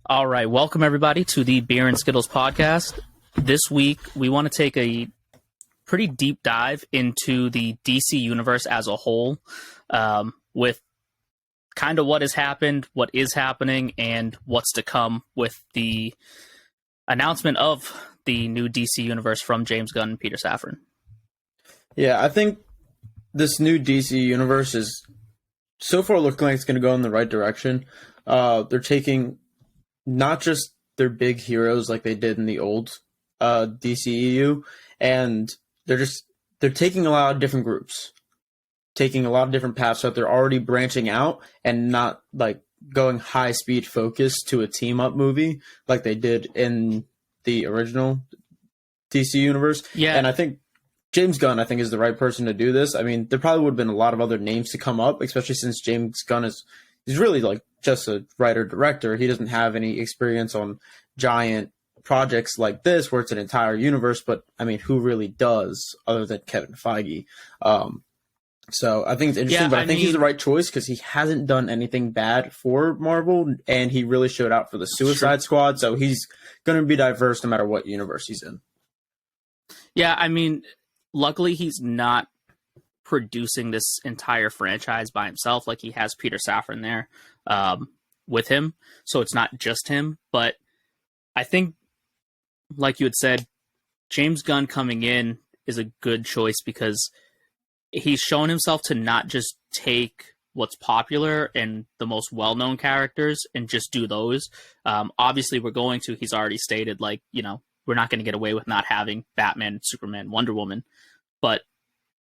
All right, welcome everybody to the Beer and Skittles podcast. This week, we want to take a pretty deep dive into the DC universe as a whole, with kind of what has happened, what is happening, and what's to come with the announcement of the new DC universe from James Gunn and Peter Safran. Yeah, I think this new DC universe is so far looking like it's going to go in the right direction. They're taking not just their big heroes like they did in the old DCEU, and they're taking a lot of different groups, taking a lot of different paths that they're already branching out and not like going high speed focus to a team up movie like they did in the original DC universe. Yeah, and I think James Gunn, I think, is the right person to do this. I mean, there probably would have been a lot of other names to come up, especially since James Gunn he's really like just a writer-director. He doesn't have any experience on giant projects like this where it's an entire universe, but I mean, who really does other than Kevin Feige? So I think it's interesting, but I think he's the right choice because he hasn't done anything bad for Marvel, and he really showed out for the Suicide Squad, so he's going to be diverse no matter what universe he's in. Yeah, I mean, luckily he's not producing this entire franchise by himself. Like, he has Peter Safran there with him, so it's not just him. But I think, like you had said, James Gunn coming in is a good choice because he's shown himself to not just take what's popular and the most well-known characters and just do those. Obviously, he's already stated, like, we're not going to get away with not having Batman, Superman, Wonder Woman, but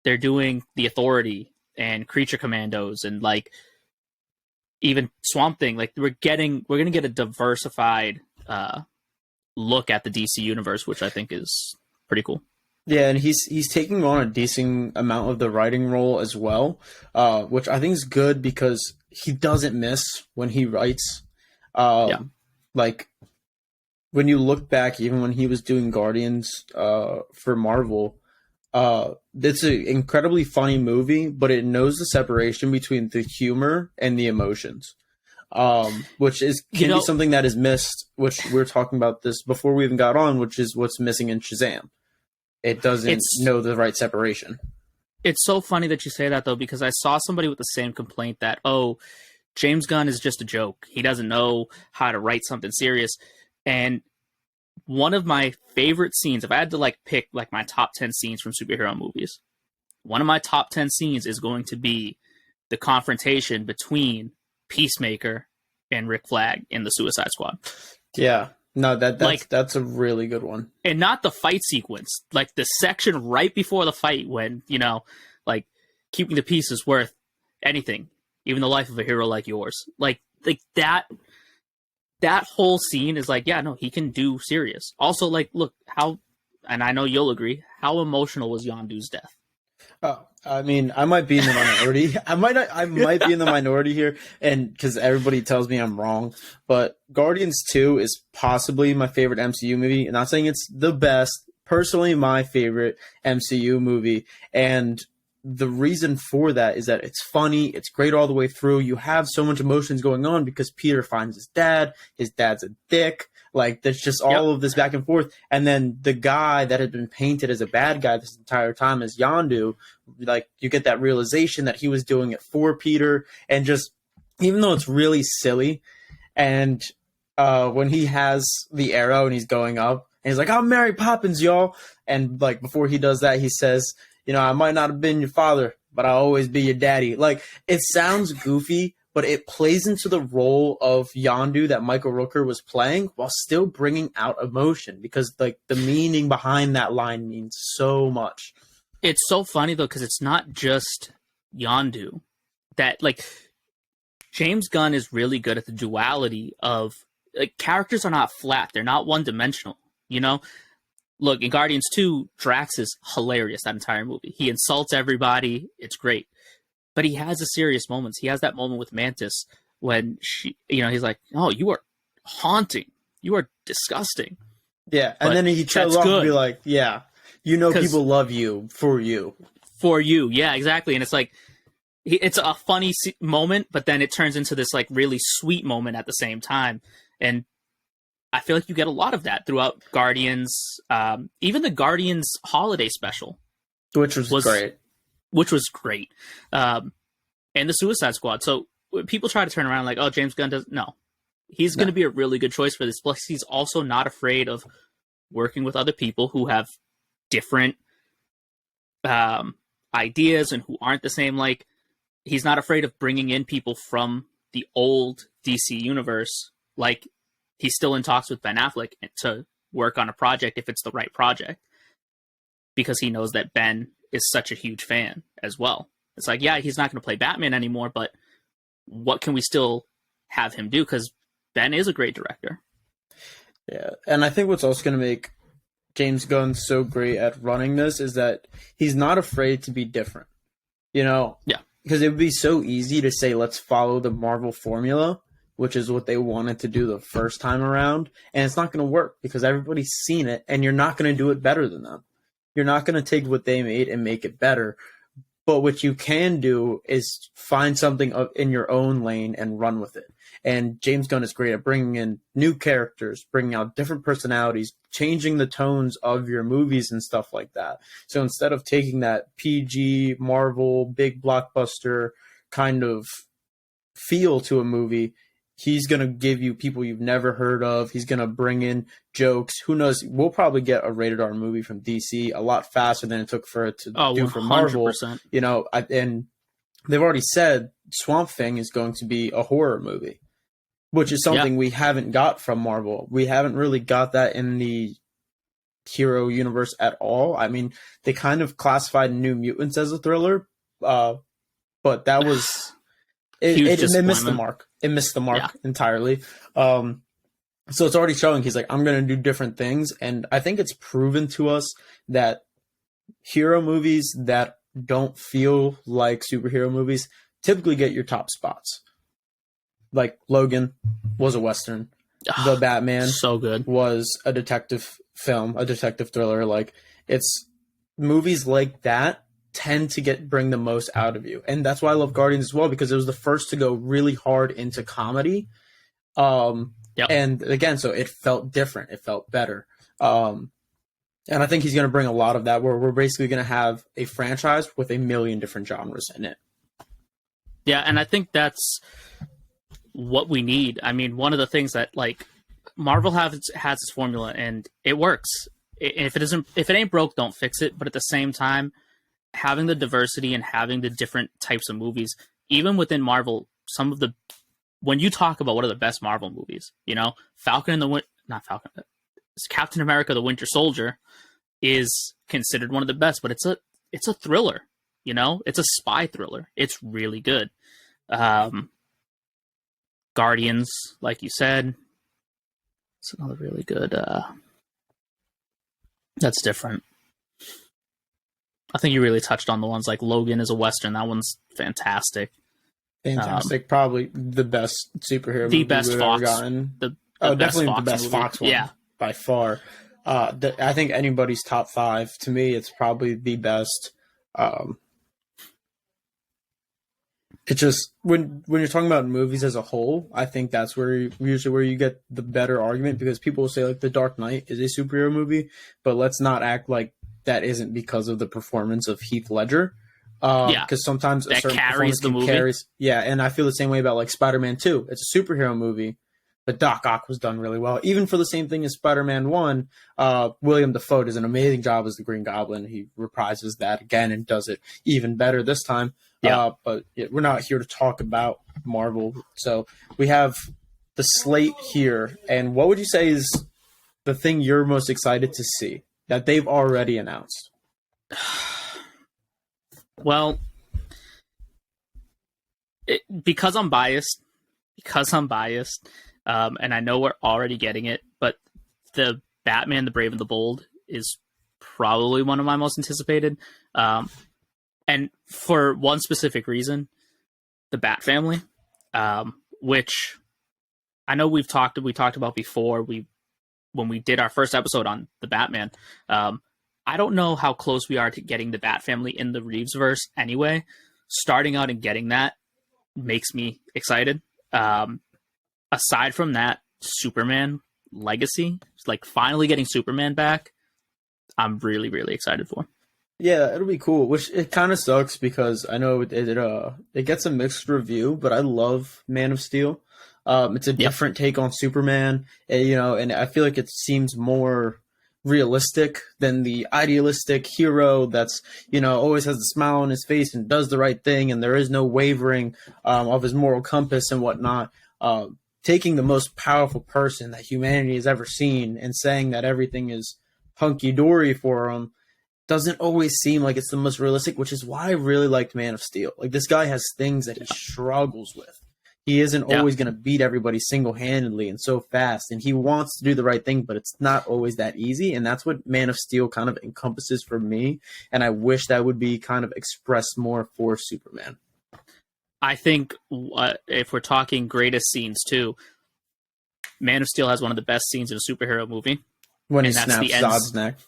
they're doing the Authority and Creature Commandos and like even Swamp Thing. Like, we're going to get a diversified look at the DC universe, which I think is pretty cool. Yeah, and he's taking on a decent amount of the writing role as well, which I think is good because he doesn't miss when he writes. Like, when you look back, even when he was doing Guardians for Marvel, it's an incredibly funny movie, but it knows the separation between the humor and the emotions, which can be something that is missed, which we were talking about this before we even got on, which is what's missing in Shazam. It doesn't know the right separation. It's so funny that you say that, though, because I saw somebody with the same complaint that, James Gunn is just a joke. He doesn't know how to write something serious. And one of my favorite scenes, if I had to pick my top 10 scenes from superhero movies, one of my top 10 scenes is going to be the confrontation between Peacemaker and Rick Flag in the Suicide Squad. Yeah. No, that's a really good one. And not the fight sequence, like the section right before the fight when, keeping the peace is worth anything, even the life of a hero like yours. Like that whole scene is he can do serious. Also, look how, and I know you'll agree, how emotional was Yondu's death? Oh, I mean, I might be in the minority. I might be in the minority here, and because everybody tells me I'm wrong. But Guardians 2 is possibly my favorite MCU movie. I'm not saying it's the best. Personally, my favorite MCU movie, and the reason for that is that it's funny. It's great all the way through. You have so much emotions going on because Peter finds his dad. His dad's a dick. Like, there's just all of this back and forth. And then the guy that had been painted as a bad guy this entire time as Yondu, you get that realization that he was doing it for Peter. And just, even though it's really silly, and when he has the arrow and he's going up, and he's like, I'm Mary Poppins, y'all. And, before he does that, he says, I might not have been your father, but I'll always be your daddy. It sounds goofy, but it plays into the role of Yondu that Michael Rooker was playing while still bringing out emotion because, the meaning behind that line means so much. It's so funny, though, because it's not just Yondu. That, James Gunn is really good at the duality of, characters are not flat. They're not one-dimensional, Look, in Guardians 2, Drax is hilarious that entire movie. He insults everybody. It's great. But he has the serious moments. He has that moment with Mantis when he's like, "Oh, you are haunting. You are disgusting." Yeah, and then he trails off and be like, "Yeah, people love you for you." For you, yeah, exactly. And it's it's a funny moment, but then it turns into this really sweet moment at the same time. And I feel like you get a lot of that throughout Guardians. Even the Guardians holiday special, which was great. Which was great. And the Suicide Squad. So people try to turn around like, oh, James Gunn does. No. He's going to be a really good choice for this. Plus, he's also not afraid of working with other people who have different ideas and who aren't the same. Like, he's not afraid of bringing in people from the old DC universe. Like, he's still in talks with Ben Affleck to work on a project if it's the right project, because he knows that Ben is such a huge fan as well. It's like, yeah, he's not going to play Batman anymore, but what can we still have him do? Because Ben is a great director. Yeah, and I think what's also going to make James Gunn so great at running this is that he's not afraid to be different. You know? Yeah. Because it would be so easy to say, let's follow the Marvel formula, which is what they wanted to do the first time around. And it's not going to work because everybody's seen it, and you're not going to do it better than them. You're not going to take what they made and make it better. But what you can do is find something in your own lane and run with it. And James Gunn is great at bringing in new characters, bringing out different personalities, changing the tones of your movies and stuff like that. So instead of taking that PG, Marvel, big blockbuster kind of feel to a movie, he's going to give you people you've never heard of. He's going to bring in jokes. Who knows? We'll probably get a rated R movie from DC a lot faster than it took for it to do for Marvel. 100%. You know, and they've already said Swamp Thing is going to be a horror movie, which is something we haven't got from Marvel. We haven't really got that in the hero universe at all. I mean, they kind of classified New Mutants as a thriller, but that was... It missed the mark. It missed the mark entirely. So it's already showing he's like, I'm going to do different things. And I think it's proven to us that hero movies that don't feel like superhero movies typically get your top spots. Like Logan was a Western. The Batman so good. Was a detective film, a detective thriller. Like, it's movies like that tend to bring the most out of you. And that's why I love Guardians as well, because it was the first to go really hard into comedy. And again, so it felt different. It felt better. And I think he's going to bring a lot of that, where we're basically going to have a franchise with a million different genres in it. Yeah, and I think that's what we need. I mean, one of the things that, like, Marvel has its formula and it works. If it ain't broke, don't fix it. But at the same time, having the diversity and having the different types of movies, even within Marvel, when you talk about what are the best Marvel movies, you know, Captain America: The Winter Soldier is considered one of the best, but it's a thriller, you know, it's a spy thriller. It's really good. Guardians, like you said, it's another really good. That's different. I think you really touched on the ones like Logan is a Western. That one's fantastic. Fantastic. Probably the best superhero movie best Fox. Ever gotten. Definitely the best Fox one. By far. I think anybody's top 5. To me, it's probably the best. It's just when you're talking about movies as a whole, I think that's usually where you get the better argument, because people will say like The Dark Knight is a superhero movie, but let's not act like that isn't because of the performance of Heath Ledger. Because sometimes a certain carries the movie. And I feel the same way about like Spider-Man 2. It's a superhero movie, but Doc Ock was done really well. Even for the same thing as Spider-Man 1, William Dafoe does an amazing job as the Green Goblin. He reprises that again and does it even better this time. But we're not here to talk about Marvel. So we have the slate here. And what would you say is the thing you're most excited to see that they've already announced? Well, because I'm biased, and I know we're already getting it, but the Batman, the Brave and the Bold is probably one of my most anticipated. And for one specific reason, the Bat Family, which I know we talked about before when we did our first episode on the Batman. I don't know how close we are to getting the Bat Family in the Reeves-verse anyway. Starting out and getting that makes me excited. Aside from that, Superman legacy, like finally getting Superman back, I'm really, really excited for. Yeah, it'll be cool. Which it kind of sucks because I know it gets a mixed review, but I love Man of Steel. It's a Yep. different take on Superman, and I feel like it seems more realistic than the idealistic hero that's always has a smile on his face and does the right thing, and there is no wavering of his moral compass and whatnot. Taking the most powerful person that humanity has ever seen and saying that everything is hunky dory for him doesn't always seem like it's the most realistic, which is why I really liked Man of Steel. Like, this guy has things that he struggles with. He isn't always going to beat everybody single-handedly and so fast, and he wants to do the right thing, but it's not always that easy, and that's what Man of Steel kind of encompasses for me, and I wish that would be kind of expressed more for Superman. I think if we're talking greatest scenes too, Man of Steel has one of the best scenes in a superhero movie. When he And that's snaps the end. Zod's neck.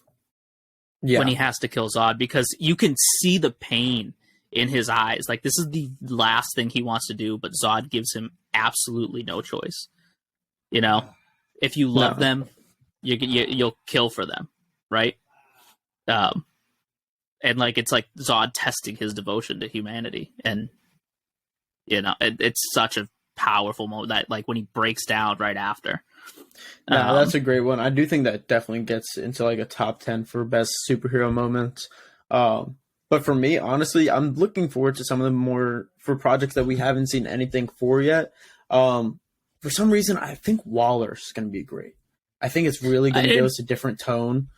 Yeah. When he has to kill Zod, because you can see the pain in his eyes. Like, this is the last thing he wants to do, but Zod gives him absolutely no choice. You know, if you love them, you'll kill for them, right? And like, it's like Zod testing his devotion to humanity, and it's such a powerful moment that, like, when he breaks down right after. No, that's a great one. I do think that definitely gets into like a top 10 for best superhero moments. But for me, honestly, I'm looking forward to some of the more for projects that we haven't seen anything for yet. For some reason, I think Waller's going to be great. I think it's really going to give us a different tone.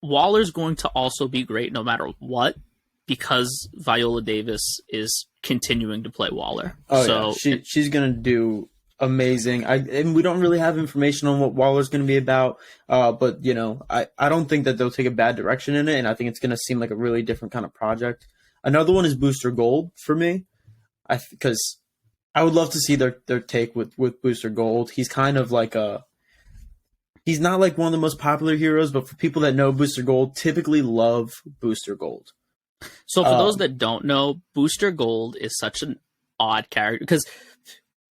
Waller's going to also be great no matter what, because Viola Davis is continuing to play Waller. Oh, so yeah. She's going to do amazing. And we don't really have information on what Waller's going to be about, but I don't think that they'll take a bad direction in it, and I think it's going to seem like a really different kind of project. Another one is Booster Gold for me, because I would love to see their take with Booster Gold. He's kind of like he's not like one of the most popular heroes, but for people that know Booster Gold, typically love Booster Gold. So for those that don't know, Booster Gold is such an odd character, because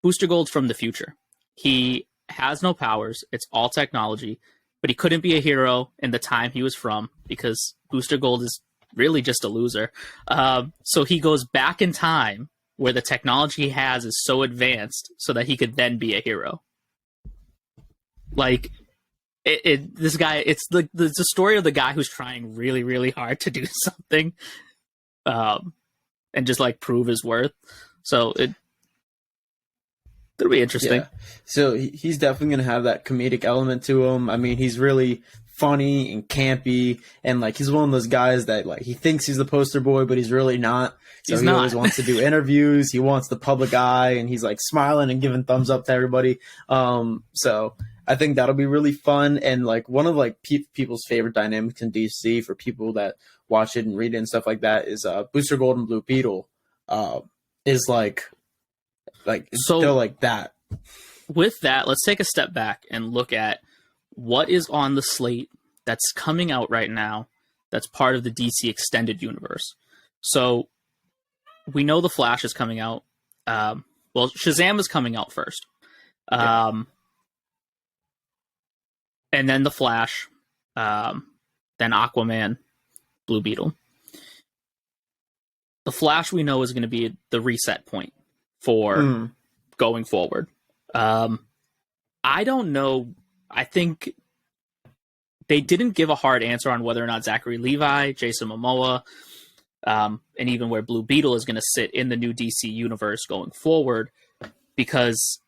Booster Gold's from the future. He has no powers. It's all technology, but he couldn't be a hero in the time he was from, because Booster Gold is really just a loser. So he goes back in time where the technology he has is so advanced so that he could then be a hero. Like, this guy, it's the story of the guy who's trying really, really hard to do something, and just like prove his worth. So it'll be interesting. Yeah. So he's definitely going to have that comedic element to him. I mean, he's really funny and campy, and like, he's one of those guys that, like, he thinks he's the poster boy, but he's really not. So he always wants to do interviews. He wants the public eye, and he's like smiling and giving thumbs up to everybody. So I think that'll be really fun. And like, one of like people's favorite dynamics in DC, for people that watch it and read it and stuff like that, is Booster Gold and Blue Beetle is like so they're like that. With that, let's take a step back and look at what is on the slate that's coming out right now that's part of the DC extended universe. So we know The Flash is coming out. Well, Shazam is coming out first. And then The Flash, then Aquaman, Blue Beetle. The Flash, we know, is going to be the reset point for going forward. I don't know. I think they didn't give a hard answer on whether or not Zachary Levi, Jason Momoa, and even where Blue Beetle is going to sit in the new DC universe going forward. Because,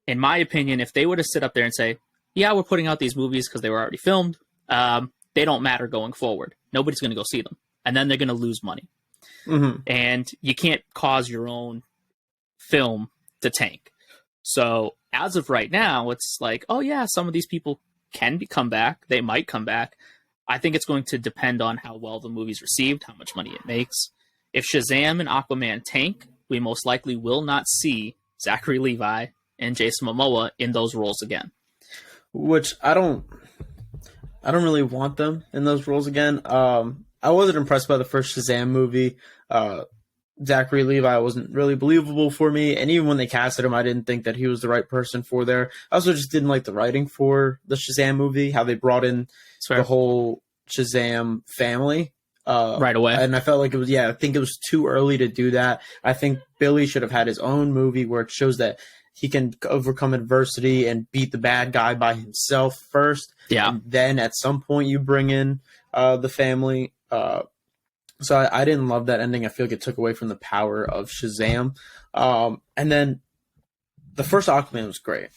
in my opinion, if they were to sit up there and say, yeah, we're putting out these movies because they were already filmed, they don't matter going forward. Nobody's going to go see them. And then they're going to lose money. Mm-hmm. And you can't cause your own film to tank. So as of right now, it's like, oh yeah, some of these people can come back. They might come back. I think it's going to depend on how well the movie's received, how much money it makes. If Shazam and Aquaman tank, we most likely will not see Zachary Levi and Jason Momoa in those roles again. Which I don't really want them in those roles again. I wasn't impressed by the first Shazam movie. Zachary Levi wasn't really believable for me, and even when they casted him, I didn't think that he was the right person for there. I also just didn't like the writing for the Shazam movie, how they brought in the whole Shazam family right away. and I felt like it was, I think it was too early to do that. I think Billy should have had his own movie where it shows that he can overcome adversity and beat the bad guy by himself first. Yeah. And then at some point you bring in the family. So I didn't love that ending. I feel like it took away from the power of Shazam. And then the first Aquaman was great.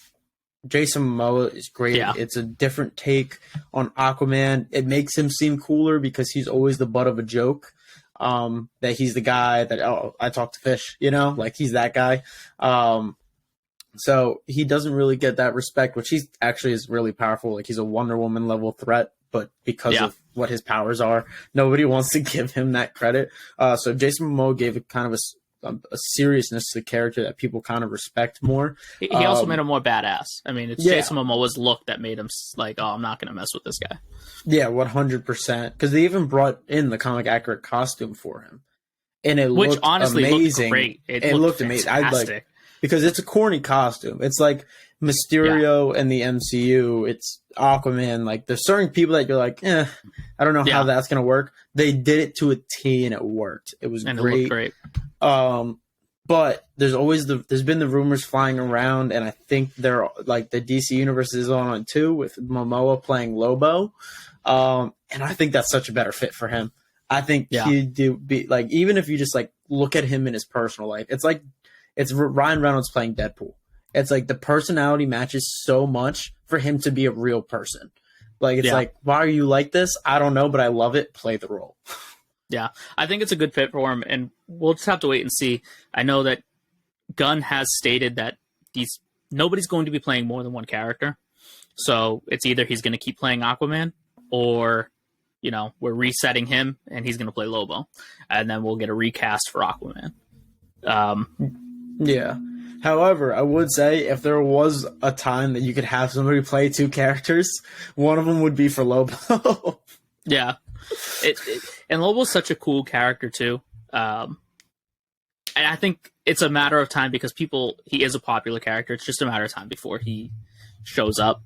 Jason Momoa is great. Yeah. It's a different take on Aquaman. It makes him seem cooler because he's always the butt of a joke. That he's the guy that, I talk to fish, like he's that guy. So he doesn't really get that respect, which he actually is really powerful. Like he's a Wonder Woman level threat, but because of what his powers are, nobody wants to give him that credit. So Jason Momoa gave it kind of a seriousness to the character that people kind of respect more. He also made him more badass. I mean, it's Jason Momoa's look that made him like, oh, I'm not going to mess with this guy. Yeah, 100%. Because they even brought in the comic accurate costume for him, and it looked honestly amazing. Looked great. It looked amazing. I like because it's a corny costume. It's like Mysterio and the MCU. It's Aquaman. Like there's certain people that you're like, I don't know how that's gonna work. They did it to a T and it worked. It was and great. It looked great. But there's been the rumors flying around, and I think they're like the DC universe is on it too, with Momoa playing Lobo. And I think that's such a better fit for him. I think he'd be like, even if you just like look at him in his personal life, it's Ryan Reynolds playing Deadpool. It's like the personality matches so much for him to be a real person. Like, it's like, why are you like this? I don't know, but I love it. Play the role. Yeah, I think it's a good fit for him, and we'll just have to wait and see. I know that Gunn has stated that nobody's going to be playing more than one character. So it's either he's going to keep playing Aquaman, or, we're resetting him and he's going to play Lobo. And then we'll get a recast for Aquaman. Yeah. However, I would say if there was a time that you could have somebody play two characters, one of them would be for Lobo. Yeah. And Lobo's such a cool character too. And I think it's a matter of time because he is a popular character. It's just a matter of time before he shows up.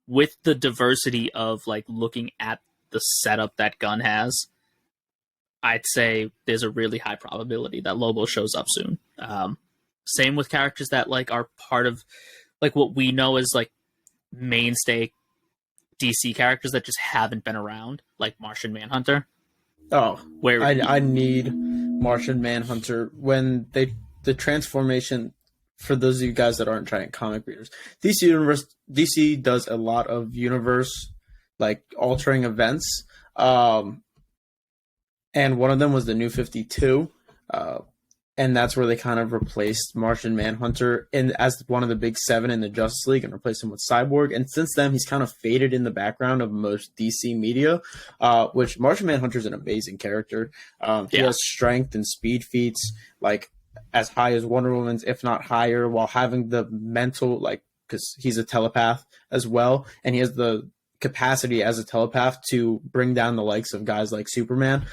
With the diversity of like looking at the setup that Gunn has, I'd say there's a really high probability that Lobo shows up soon. Same with characters that like are part of like what we know as like mainstay DC characters that just haven't been around, like Martian Manhunter. Oh, where I need Martian Manhunter when the transformation. For those of you guys that aren't giant comic readers, DC does a lot of universe like altering events, and one of them was the New 52. And that's where they kind of replaced Martian Manhunter as one of the big seven in the Justice League and replaced him with Cyborg. And since then, he's kind of faded in the background of most DC media, which Martian Manhunter is an amazing character. He has strength and speed feats, like as high as Wonder Woman's, if not higher, while having the mental, like, because he's a telepath as well. And he has the capacity as a telepath to bring down the likes of guys like Superman.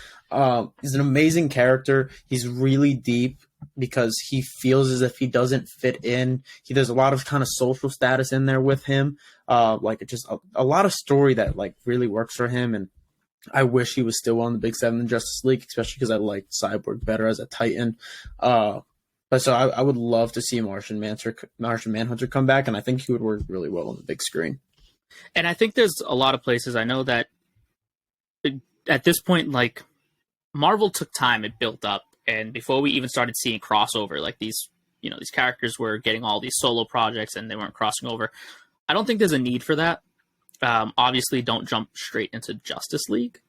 He's an amazing character. He's really deep because he feels as if he doesn't fit in. There's a lot of kind of social status in there with him. Like just a lot of story that like really works for him. And I wish he was still on the Big Seven in Justice League, especially because I liked Cyborg better as a Titan. But so I would love to see Martian Manhunter come back, and I think he would work really well on the big screen. And I think there's a lot of places. I know that at this point, like, Marvel took time, it built up, and before we even started seeing crossover, like these characters were getting all these solo projects and they weren't crossing over. I don't think there's a need for that. Obviously, don't jump straight into Justice League,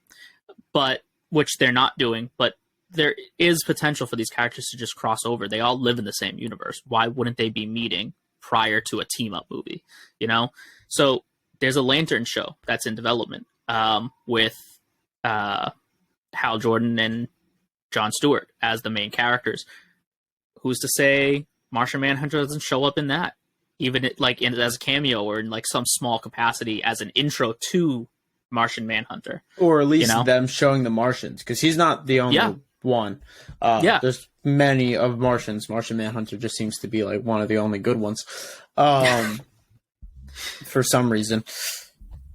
but which they're not doing. But there is potential for these characters to just cross over. They all live in the same universe. Why wouldn't they be meeting prior to a team up movie? So there's a Lantern show that's in development with Hal Jordan and Jon Stewart as the main characters. Who's to say Martian Manhunter doesn't show up in that? Even as a cameo or in like some small capacity as an intro to Martian Manhunter. Or at least them showing the Martians, because he's not the only one. There's many of Martian Manhunter just seems to be like one of the only good ones. For some reason.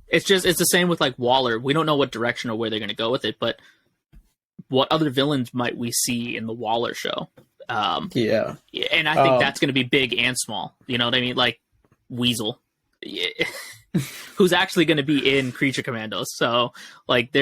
It's the same with like Waller. We don't know what direction or where they're going to go with it, but what other villains might we see in the Waller show? Yeah. And I think that's going to be big and small. You know what I mean? Like Weasel, who's actually going to be in Creature Commandos. So like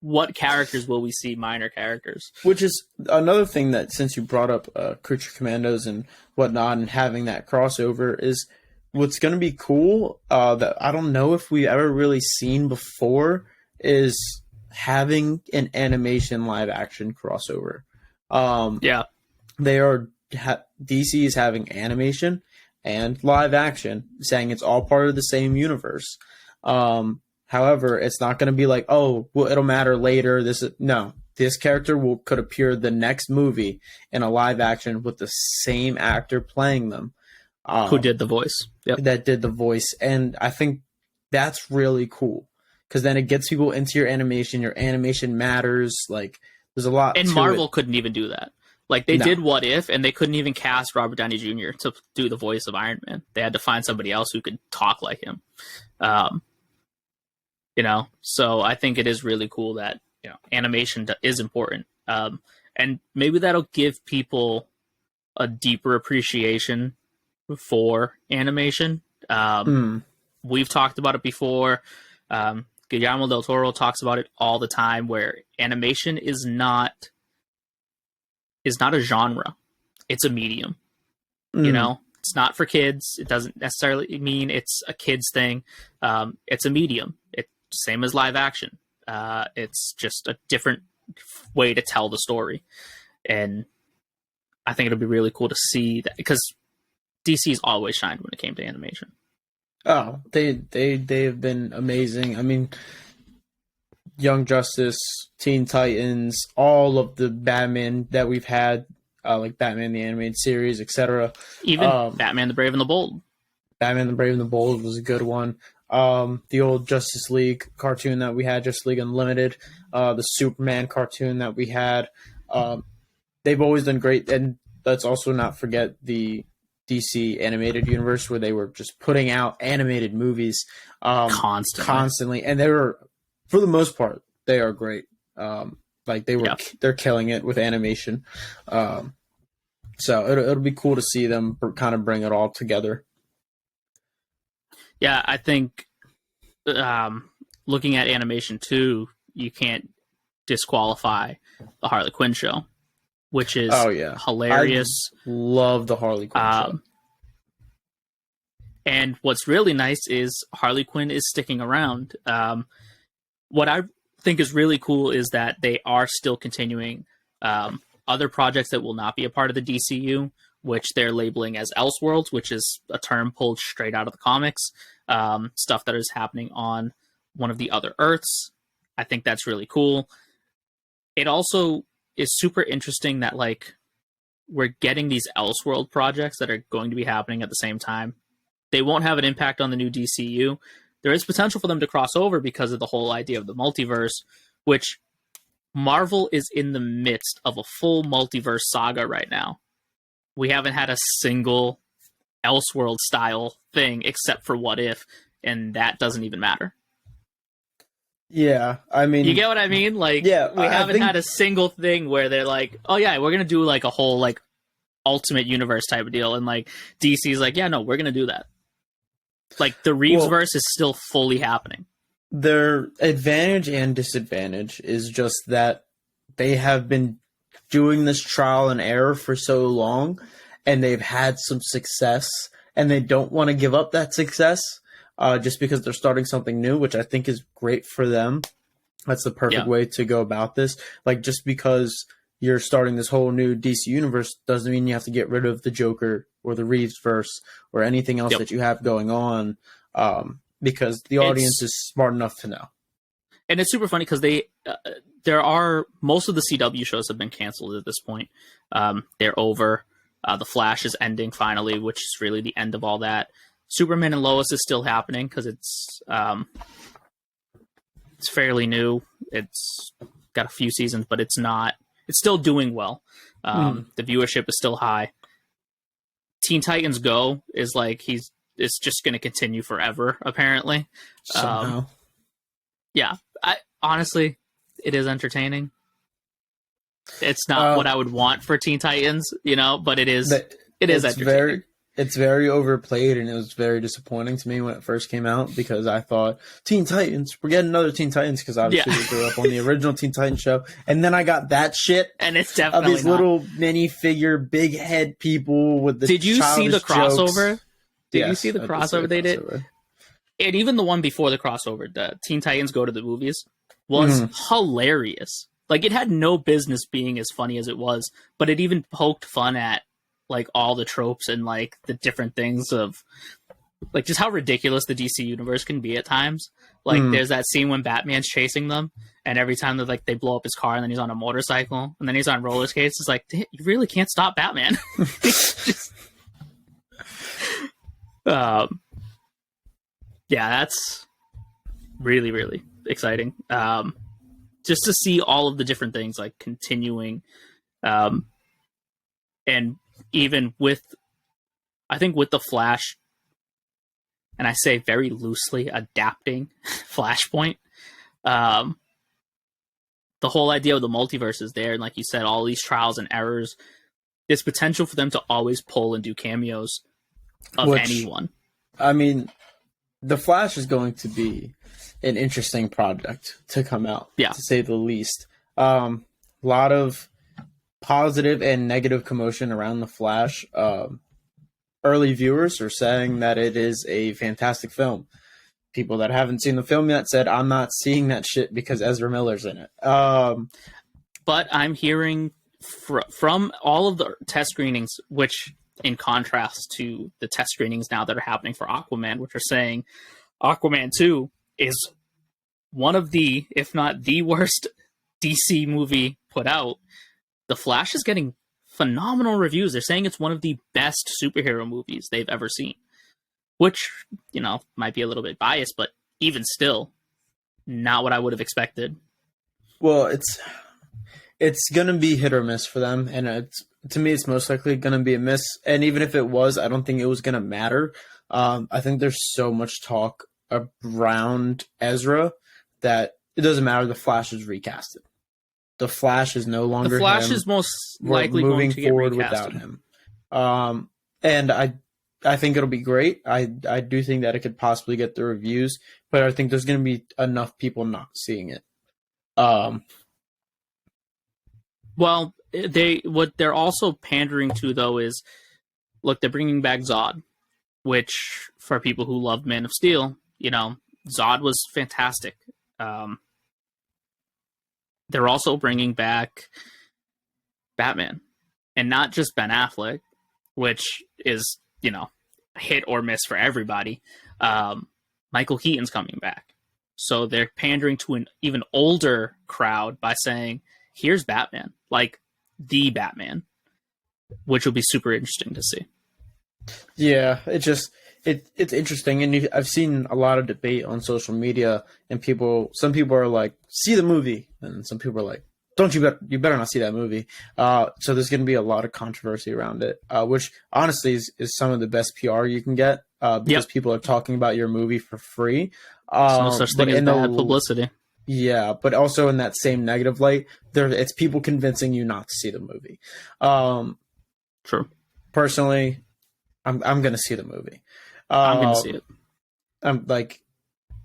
what characters will we see? Minor characters. Which is another thing that, since you brought up Creature Commandos and whatnot and having that crossover, is what's going to be cool that I don't know if we've ever really seen before is having an animation live action crossover. DC is having animation and live action, saying it's all part of the same universe. However, it's not going to be like, oh, well, it'll matter later. This character could appear the next movie in a live action with the same actor playing them. Who did the voice. Yep. That did the voice. And I think that's really cool because then it gets people into your animation. Your animation matters. Like, there's a lot. And Marvel couldn't even do that. Like, they did What If, and they couldn't even cast Robert Downey Jr. to do the voice of Iron Man. They had to find somebody else who could talk like him. So I think it is really cool that animation is important, and maybe that'll give people a deeper appreciation for animation. We've talked about it before. Guillermo del Toro talks about it all the time, where animation is not a genre; it's a medium. It's not for kids. It doesn't necessarily mean it's a kid's thing. It's a medium. It's same as live action. It's just a different way to tell the story. And I think it'll be really cool to see that, because DC's always shined when it came to animation. Oh, they've been amazing. I mean, Young Justice, Teen Titans, all of the Batman that we've had, like Batman the Animated Series, etc. Even Batman the Brave and the Bold. Batman the Brave and the Bold was a good one. The old Justice League cartoon that we had, Justice League Unlimited, the Superman cartoon that we had. They've always done great. And let's also not forget the DC animated universe, where they were just putting out animated movies constantly. And they were, for the most part, they are great. They're killing it with animation. So it'll be cool to see them kind of bring it all together. Yeah, I think looking at animation too, you can't disqualify the Harley Quinn show, which is hilarious. I love the Harley Quinn show. And what's really nice is Harley Quinn is sticking around. What I think is really cool is that they are still continuing other projects that will not be a part of the DCU, which they're labeling as Elseworlds, which is a term pulled straight out of the comics. Stuff that is happening on one of the other Earths. I think that's really cool. It also is super interesting that, like, we're getting these Elseworld projects that are going to be happening at the same time. They won't have an impact on the new DCU. There is potential for them to cross over because of the whole idea of the multiverse, which Marvel is in the midst of a full multiverse saga right now. We haven't had a single Elseworld style thing except for What If, and that doesn't even matter. Yeah, I mean, you get what I mean? Like, we haven't had a single thing where they're like, oh yeah, we're gonna do like a whole like ultimate universe type of deal, and like DC's like, yeah, no, we're gonna do that. Like, the Reevesverse is still fully happening. Their advantage and disadvantage is just that they have been doing this trial and error for so long, and they've had some success, and they don't want to give up that success just because they're starting something new, which I think is great for them. That's the perfect way to go about this. Like, just because you're starting this whole new DC universe doesn't mean you have to get rid of the Joker or the Reevesverse or anything else that you have going on, because the audience is smart enough to know. And it's super funny because most of the CW shows have been canceled at this point. They're over. The Flash is ending finally, which is really the end of all that. Superman and Lois is still happening because it's fairly new. It's got a few seasons, but it's it's still doing well. The viewership is still high. Teen Titans Go is like it's just going to continue forever, apparently. Somehow. Yeah, honestly, it is entertaining. It's not what I would want for Teen Titans, but it is. It is entertaining. It's very overplayed, and it was very disappointing to me when it first came out because I thought Teen Titans, we're getting another Teen Titans because obviously we grew up on the original Teen Titans show, and then I got that shit, and it's definitely of these little minifigure, big head people with the. Did you see the crossover? Jokes. Did you see the crossover they did? And even the one before the crossover, the Teen Titans Go to the Movies, was hilarious. Like, it had no business being as funny as it was, but it even poked fun at like all the tropes and like the different things of like just how ridiculous the DC universe can be at times. Like there's that scene when Batman's chasing them, and every time they blow up his car, and then he's on a motorcycle, and then he's on roller skates. It's like, you really can't stop Batman. Just, yeah, that's really, really exciting. Just to see all of the different things like continuing, and even with, I think with the Flash, and I say very loosely, adapting Flashpoint, the whole idea of the multiverse is there, and like you said, all these trials and errors, there's potential for them to always pull and do cameos of anyone. I mean, the Flash is going to be an interesting project to come out, to say the least. A lot of positive and negative commotion around the Flash. Early viewers are saying that it is a fantastic film. People that haven't seen the film yet said, I'm not seeing that shit because Ezra Miller's in it. But I'm hearing from all of the test screenings, which in contrast to the test screenings now that are happening for Aquaman, which are saying Aquaman 2 is one of the, if not the worst DC movie put out. The Flash is getting phenomenal reviews. They're saying it's one of the best superhero movies they've ever seen, which, might be a little bit biased, but even still, not what I would have expected. Well, it's going to be hit or miss for them, and to me, it's most likely going to be a miss. And even if it was, I don't think it was going to matter. I think there's so much talk around Ezra that it doesn't matter. The Flash is recasted. The Flash is no longer. The Flash him. is most likely moving going to get forward recasted. without him. And I think it'll be great. I do think that it could possibly get the reviews, but I think there's going to be enough people not seeing it. Well, what they're also pandering to though is, look, they're bringing back Zod, which for people who love Man of Steel, Zod was fantastic. They're also bringing back Batman, and not just Ben Affleck, which is, hit or miss for everybody. Michael Keaton's coming back. So they're pandering to an even older crowd by saying, here's Batman, like the Batman, which will be super interesting to see. Yeah, it's interesting, and I've seen a lot of debate on social media, and some people are like, see the movie, and some people are like, you better not see that movie. So there's going to be a lot of controversy around it, which honestly is some of the best PR you can get, because people are talking about your movie for free. No such thing as bad publicity. Yeah, but also in that same negative light, it's people convincing you not to see the movie. True. Personally, I'm going to see the movie. I'm going to see it. I'm like,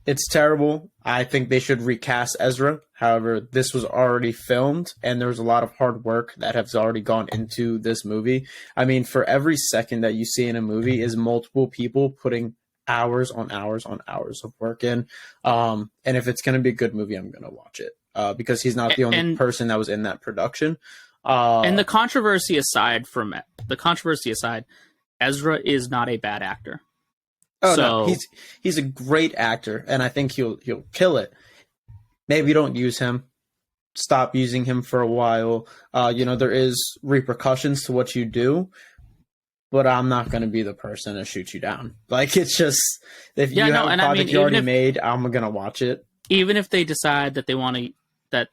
it's terrible. I think they should recast Ezra. However, this was already filmed, and there was a lot of hard work that has already gone into this movie. I mean, for every second that you see in a movie is multiple people putting hours on hours on hours of work in. And if it's going to be a good movie, I'm going to watch it, because he's not the only person that was in that production. And the controversy aside, Ezra is not a bad actor. Oh, no, he's a great actor, and I think he'll kill it. Maybe don't use him. Stop using him for a while. There is repercussions to what you do, but I'm not going to be the person to shoot you down. Like, it's just, if you have a project you already made, I'm going to watch it. Even if they decide that they want to, that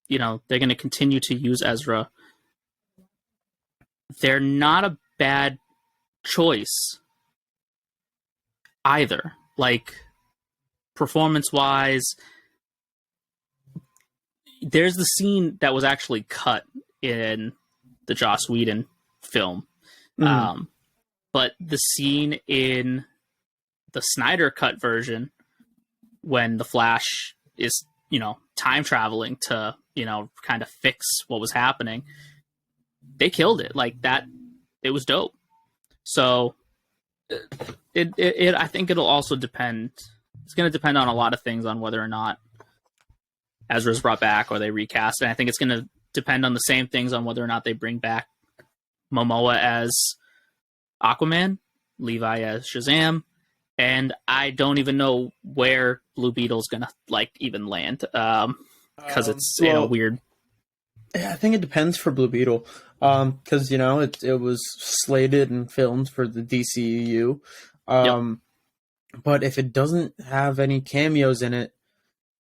they're going to continue to use Ezra. They're not a bad choice either. Like, performance-wise, there's the scene that was actually cut in the Joss Whedon film. Mhm. But the scene in the Snyder cut version, when the Flash is, time traveling to, kind of fix what was happening, they killed it. Like, that, it was dope. So I think it'll also depend. It's going to depend on a lot of things, on whether or not Ezra's brought back or they recast. And I think it's going to depend on the same things, on whether or not they bring back Momoa as Aquaman, Levi as Shazam, and I don't even know where Blue Beetle's gonna even land, because it's weird. Yeah, I think it depends for Blue Beetle, because it was slated and filmed for the DCEU, but if it doesn't have any cameos in it,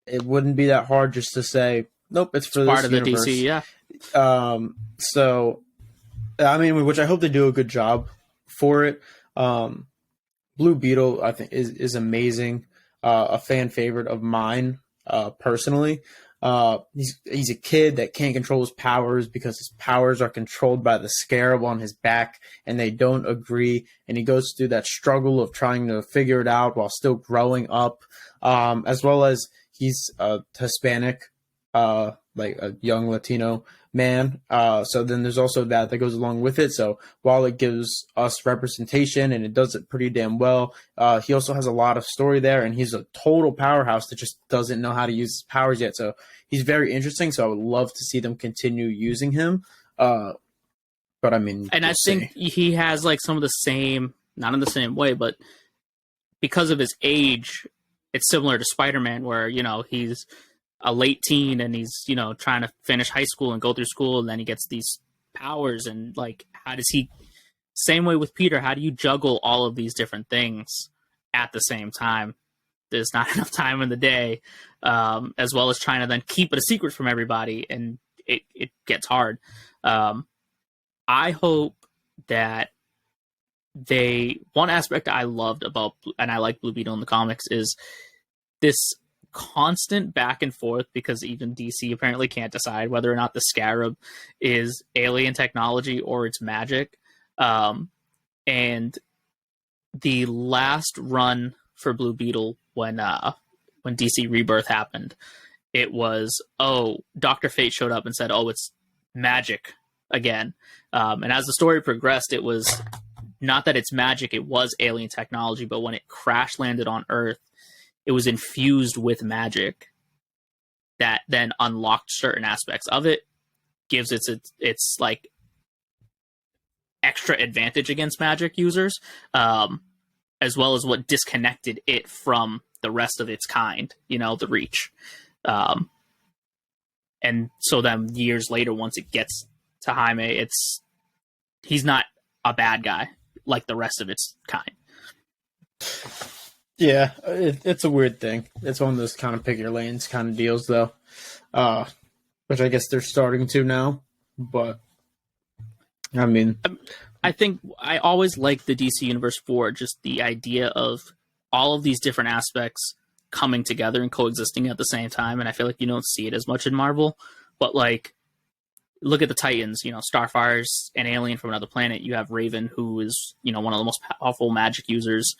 it wouldn't be that hard just to say nope, it's for part this of universe. The DC, yeah. So, I mean, which I hope they do a good job for it. Blue Beetle, I think, is amazing. A fan favorite of mine, personally. He's a kid that can't control his powers because his powers are controlled by the scarab on his back, and they don't agree. And he goes through that struggle of trying to figure it out while still growing up, as well as he's a Hispanic, like a young Latino man. So then there's also that goes along with it. So while it gives us representation and it does it pretty damn well, he also has a lot of story there, and he's a total powerhouse that just doesn't know how to use his powers yet. So he's very interesting. So I would love to see them continue using him. But I mean, and I think he has some of the same, not in the same way, but because of his age, it's similar to Spider-Man, where, he's a late teen and he's, trying to finish high school and go through school, and then he gets these powers, and how does he, same way with Peter, how do you juggle all of these different things at the same time? There's not enough time in the day, as well as trying to then keep it a secret from everybody, and it gets hard. I hope that one aspect I loved about, and I like Blue Beetle in the comics, is this constant back and forth, because even DC apparently can't decide whether or not the Scarab is alien technology or it's magic. And the last run for Blue Beetle, when DC Rebirth happened, it was, Dr. Fate showed up and said, it's magic again. And as the story progressed, it was not that it's magic, it was alien technology, but when it crash landed on Earth, it was infused with magic that then unlocked certain aspects of it, gives its extra advantage against magic users, as well as what disconnected it from the rest of its kind, the Reach. And so then years later, once it gets to Jaime, he's not a bad guy like the rest of its kind. Yeah, it's a weird thing. It's one of those kind of pick your lanes kind of deals, though, which I guess they're starting to now. But I mean, I think I always liked the DC Universe for just the idea of all of these different aspects coming together and coexisting at the same time. And I feel like you don't see it as much in Marvel. But look at the Titans. Starfire's an alien from another planet. You have Raven, who is one of the most powerful magic users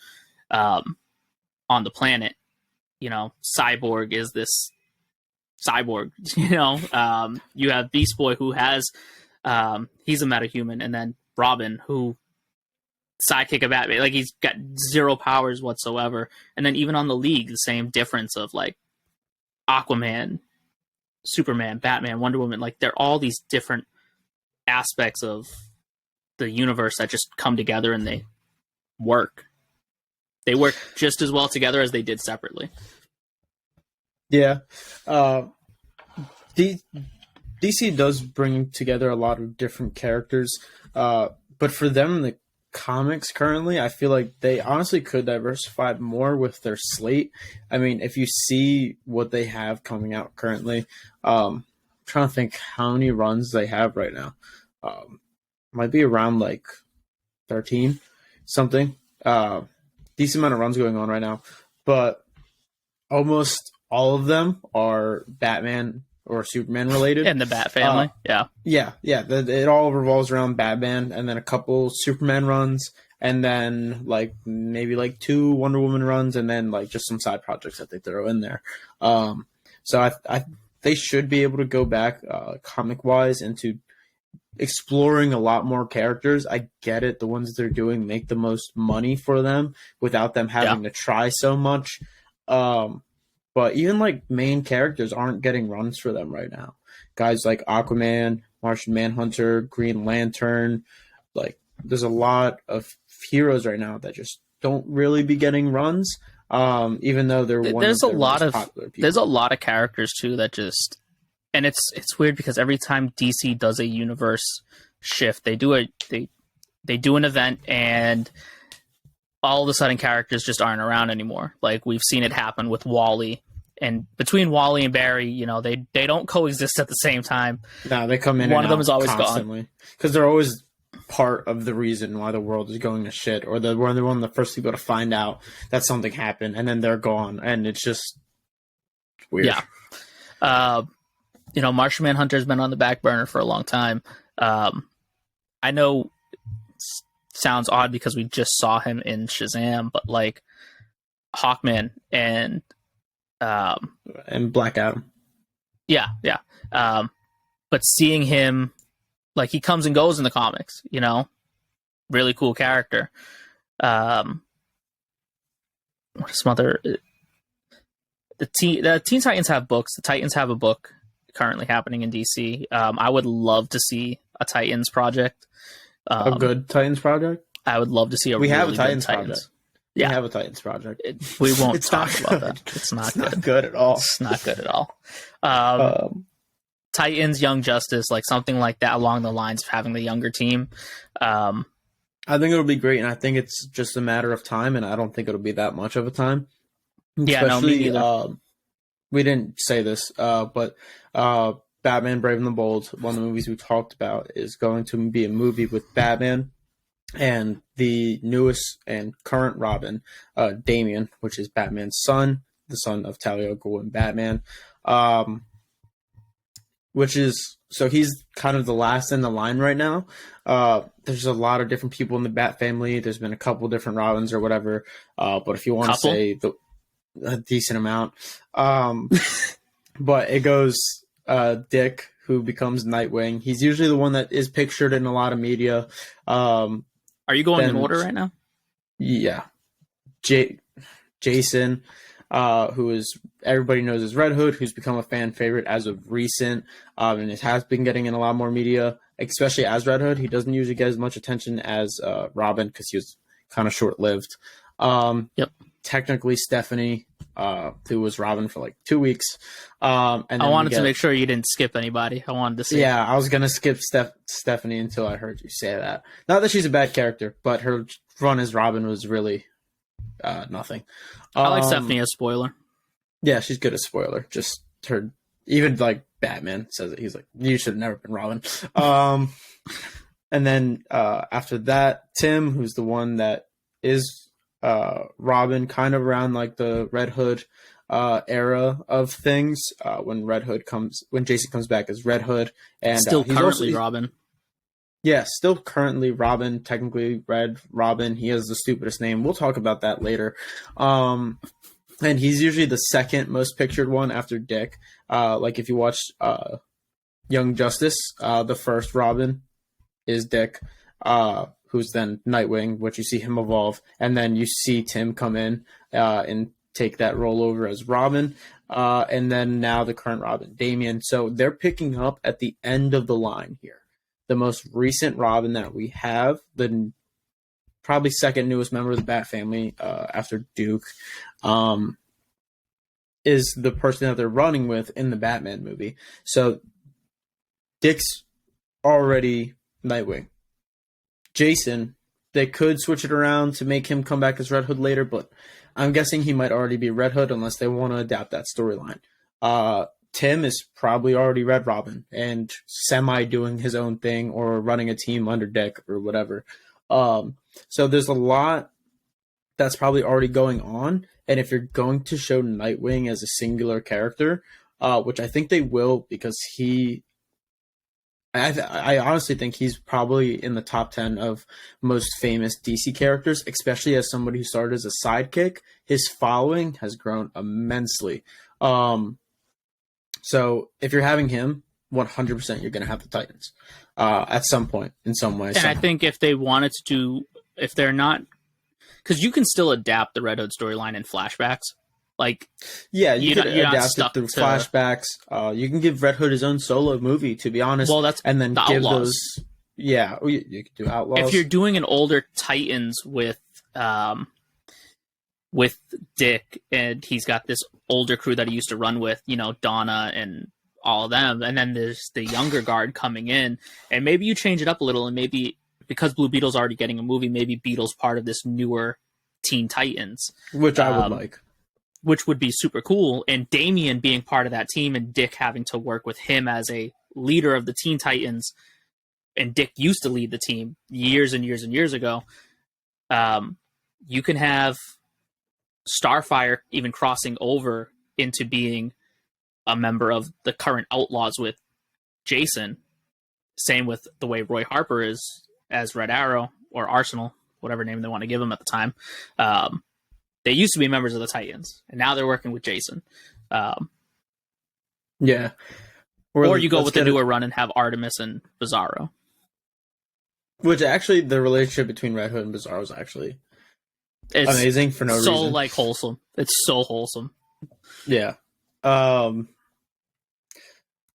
on the planet. Cyborg is this cyborg. You have Beast Boy, who has he's a metahuman, and then Robin, who sidekick of Batman, he's got zero powers whatsoever. And then even on the League, the same difference of Aquaman, Superman, Batman, Wonder Woman. They're all these different aspects of the universe that just come together, and they work. They work just as well together as they did separately. Yeah. DC does bring together a lot of different characters, but for them, the comics currently, I feel like they honestly could diversify more with their slate. I mean, if you see what they have coming out currently, trying to think how many runs they have right now. Might be around like 13 something. Decent amount of runs going on right now, but almost all of them are Batman or Superman related. And the Bat family. Yeah. It all revolves around Batman, and then a couple Superman runs, and then like maybe like 2 Wonder Woman runs, and then like just some side projects that they throw in there. So I they should be able to go back comic wise into exploring a lot more characters. I get it. The ones they're doing make the most money for them without them having to try so much. But even like main characters aren't getting runs for them right now. Guys like Aquaman, Martian Manhunter, Green Lantern, like there's a lot of heroes right now that just don't really be getting runs. Even though they're one there's of a their lot most of popular people. there's a lot of characters too that just, and it's weird because every time DC does a universe shift, they do an event and all of a sudden characters just aren't around anymore. Like we've seen it happen with Wally, and between Wally and Barry, you know, they don't coexist at the same time. No, they come in. One and of them out is always constantly because they're always part of the reason why the world is going to shit, or they're one of the first people to find out that something happened, and then they're gone, and it's just weird. Yeah. You know, Martian Manhunter's been on the back burner for a long time. I know it sounds odd because we just saw him in Shazam, but like Hawkman and Black Adam. Yeah. But seeing him, like he comes and goes in the comics, you know, really cool character. What is some other? The Teen Titans have books. The Titans have a book currently happening in DC. I would love to see a Titans project. A good Titans project? I would love to see We really have a good Titans project. Yeah. We have a Titans project. We won't It's talk not about good. that. It's not It's good. not good at all. It's not good at all. Titans, Young Justice, like something like that along the lines of having the younger team. I think it'll be great, and I think it's just a matter of time, and I don't think it'll be that much of a time. Yeah, no, me neither. We didn't say this, but Batman Brave and the Bold, one of the movies we talked about, is going to be a movie with Batman and the newest and current Robin, Damian, which is Batman's son, the son of Talia al Ghul and Batman. Which is, so he's kind of the last in the line right now. There's a lot of different people in the Bat family. There's been a couple different Robins or whatever. But if you want to say a decent amount. But it goes Dick, who becomes Nightwing. He's usually the one that is pictured in a lot of media. Are you going in order right now? Yeah. Jason, who is everybody knows as Red Hood, who's become a fan favorite as of recent, and it has been getting in a lot more media, especially as Red Hood. He doesn't usually get as much attention as Robin because he was kind of short-lived. Yep. Technically, Stephanie, who was Robin for like 2 weeks. And I wanted to make sure you didn't skip anybody. I wanted to see. Yeah, I was gonna skip Stephanie until I heard you say that. Not that she's a bad character, but her run as Robin was really nothing. I like Stephanie as spoiler. Yeah, she's good as spoiler. Just her, even like Batman says it. He's like, you should have never been Robin. And then after that, Tim, who's the one that is Robin, kind of around like the Red Hood era of things. When Jason comes back as Red Hood, and Still he's currently also, Robin. yeah, still currently Robin, technically Red Robin. He has the stupidest name. We'll talk about that later. And he's usually the second most pictured one after Dick. Like if you watch Young Justice, the first Robin is Dick, who's then Nightwing, which you see him evolve. And then you see Tim come in and take that role over as Robin. And then now the current Robin, Damian. So they're picking up at the end of the line here. The most recent Robin that we have, the probably second newest member of the Bat family after Duke, is the person that they're running with in the Batman movie. So Dick's already Nightwing. Jason, they could switch it around to make him come back as Red Hood later, but I'm guessing he might already be Red Hood unless they want to adapt that storyline. Tim is probably already Red Robin and semi doing his own thing or running a team under Dick or whatever. So there's a lot that's probably already going on. And if you're going to show Nightwing as a singular character, which I think they will, because I honestly think he's probably in the top 10 of most famous DC characters, especially as somebody who started as a sidekick. His following has grown immensely. So if you're having him, 100% you're going to have the Titans at some point in some way. And I think if they wanted to do, if they're not, because you can still adapt the Red Hood storyline in flashbacks. Like, yeah, you could you're adapt it through flashbacks. You can give Red Hood his own solo movie, to be honest. Well, that's and then the give Outlaws. those. Yeah, you could do Outlaws. If you're doing an older Titans with Dick, and he's got this older crew that he used to run with, you know, Donna and all of them, and then there's the younger guard coming in, and maybe you change it up a little, and maybe because Blue Beetle's already getting a movie, maybe Beetle's part of this newer Teen Titans, which I would like. Which would be super cool, and Damian being part of that team and Dick having to work with him as a leader of the Teen Titans, and Dick used to lead the team years and years and years ago. You can have Starfire even crossing over into being a member of the current Outlaws with Jason. Same with the way Roy Harper is as Red Arrow or Arsenal, whatever name they want to give him at the time. They used to be members of the Titans, and now they're working with Jason. Yeah. Or you go with the newer run and have Artemis and Bizarro. Which actually, the relationship between Red Hood and Bizarro is actually amazing for no reason. So, like, wholesome. It's so wholesome. Yeah.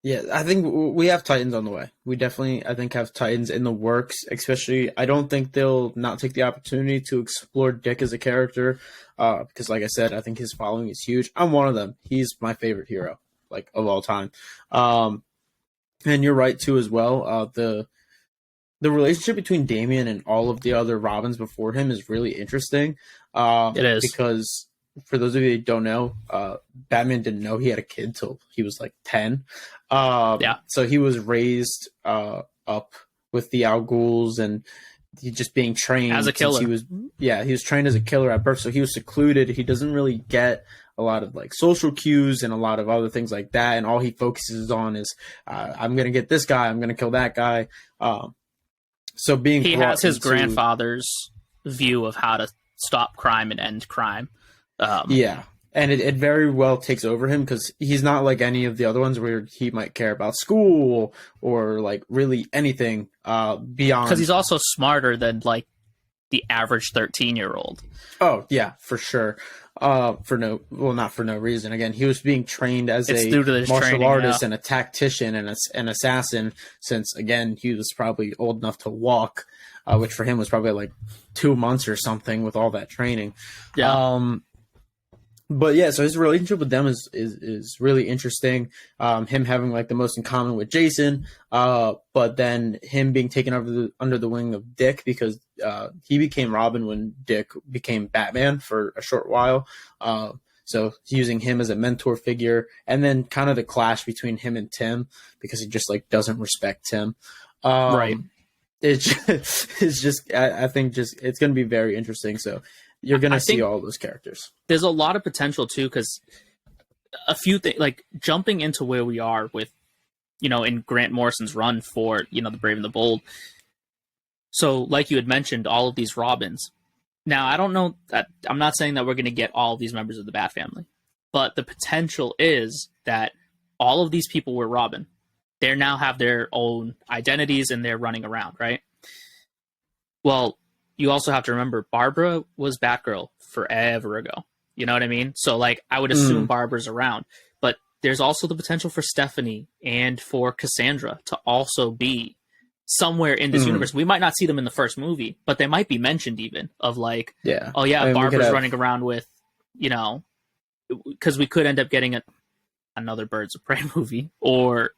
Yeah, I think we have Titans on the way. We definitely, I think, have Titans in the works, especially, I don't think they'll not take the opportunity to explore Dick as a character, because, like I said, I think his following is huge. I'm one of them. He's my favorite hero, like, of all time. And you're right, too, as well. The relationship between Damian and all of the other Robins before him is really interesting. It is. Because, for those of you who don't know, Batman didn't know he had a kid till he was like 10. So he was raised up with the Al Ghuls, and he just being trained as a killer. He was trained as a killer at birth. So he was secluded. He doesn't really get a lot of like social cues and a lot of other things like that. And all he focuses on is, I'm going to get this guy. I'm going to kill that guy. So he has his grandfather's view of how to stop crime and end crime. Yeah, and it very well takes over him, because he's not like any of the other ones where he might care about school or like really anything beyond. Because he's also smarter than like the average 13-year-old. Oh yeah, for sure. Not for no reason. Again, he was being trained as a martial artist and a tactician and an assassin since, again, he was probably old enough to walk, which for him was probably like 2 months or something with all that training. Yeah. But yeah, so his relationship with them is really interesting. Him having like the most in common with Jason, but then him being taken under the wing of Dick, because he became Robin when Dick became Batman for a short while. So using him as a mentor figure, and then kind of the clash between him and Tim, because he just like doesn't respect Tim. Right. It's just I think it's going to be very interesting. So you're going to see all those characters. There's a lot of potential too, because a few things, like jumping into where we are with, in Grant Morrison's run for, the Brave and the Bold. So like you had mentioned, all of these Robins. Now, I don't know that, I'm not saying that we're going to get all of these members of the Bat family, but the potential is that all of these people were Robin. They now have their own identities and they're running around, right? Well, you also have to remember, Barbara was Batgirl forever ago. You know what I mean? So, like, I would assume Barbara's around. But there's also the potential for Stephanie and for Cassandra to also be somewhere in this universe. We might not see them in the first movie, but they might be mentioned even, of like, Barbara's running around with, because we could end up getting another Birds of Prey movie, or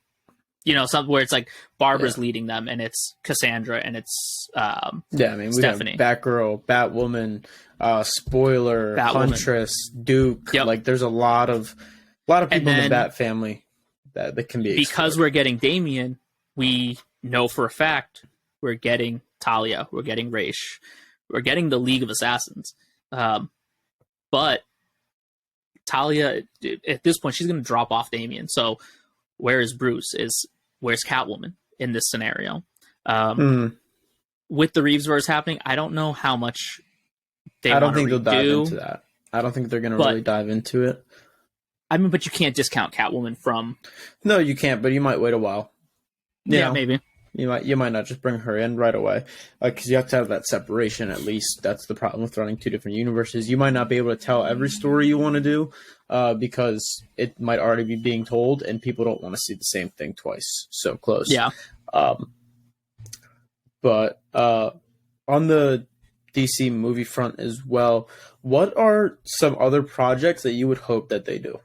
something where it's like Barbara's leading them and it's Cassandra and it's we Stephanie. Have Batgirl, Batwoman, Spoiler, Huntress, Duke. Yep. Like there's a lot of people in the Bat family. that can be because we're getting Damien. We know for a fact we're getting Talia, we're getting Raish, we're getting the League of Assassins. But Talia, at this point, she's going to drop off Damien. So where is Bruce? Where's Catwoman in this scenario? With the Reevesverse happening, I don't know how much I don't think they'll dive into that. I don't think they're going to really dive into it. I mean, but you can't discount Catwoman from... No, you can't, but you might wait a while. Yeah, maybe. You might not just bring her in right away, because you have to have that separation at least. That's the problem with running two different universes. You might not be able to tell every story you want to do, because it might already be being told, and people don't want to see the same thing twice so close. Yeah. But on the DC movie front as well, what are some other projects that you would hope that they do?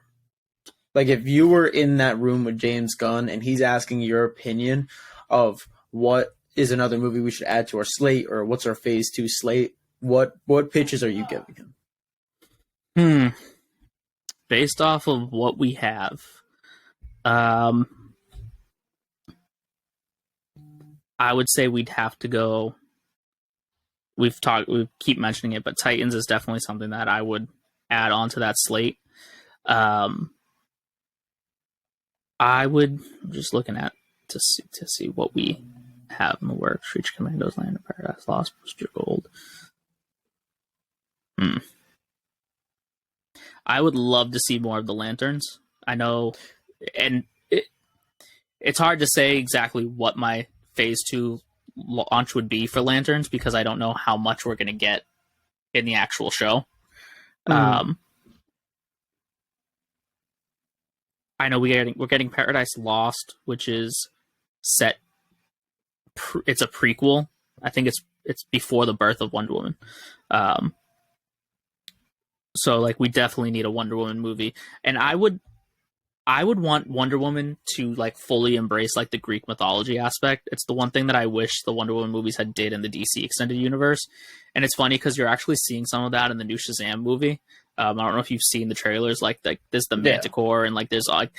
Like, if you were in that room with James Gunn and he's asking your opinion of what is another movie we should add to our slate, or what's our phase 2 slate, what pitches are you giving him? Based off of what we have, I would say we'd have to go. We keep mentioning it, but Titans is definitely something that I would add on to that slate. I would, just looking at to see what we have in the works. Reach Commandos, Land of Paradise Lost, Booster Gold. I would love to see more of the Lanterns. I know, and it's hard to say exactly what my phase 2 launch would be for Lanterns, because I don't know how much we're going to get in the actual show. I know we're getting Paradise Lost, which is set. It's a prequel. I think it's before the birth of Wonder Woman. So like, we definitely need a Wonder Woman movie, and I would want Wonder Woman to like fully embrace like the Greek mythology aspect. It's the one thing that I wish the Wonder Woman movies had did in the DC extended universe. And it's funny because you're actually seeing some of that in the new Shazam movie. I don't know if you've seen the trailers, like there's the Manticore, and like there's like,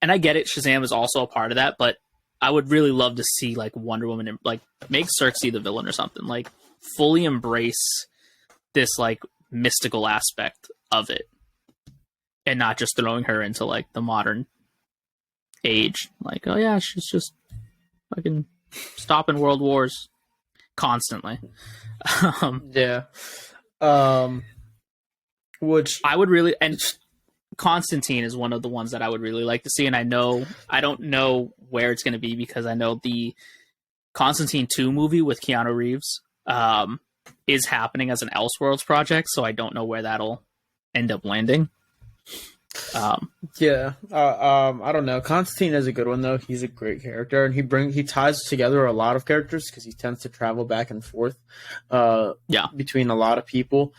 and I get it, Shazam is also a part of that, but I would really love to see like Wonder Woman and like make Circe the villain or something, like fully embrace this like mystical aspect of it, and not just throwing her into like the modern age. Like, oh yeah, she's just fucking stopping world wars constantly. Which I would really, and Constantine is one of the ones that I would really like to see. And I don't know where it's going to be, because I know the Constantine 2 movie with Keanu Reeves is happening as an Elseworlds project. So I don't know where that'll end up landing. I don't know. Constantine is a good one though. He's a great character, and he ties together a lot of characters because he tends to travel back and forth between a lot of people.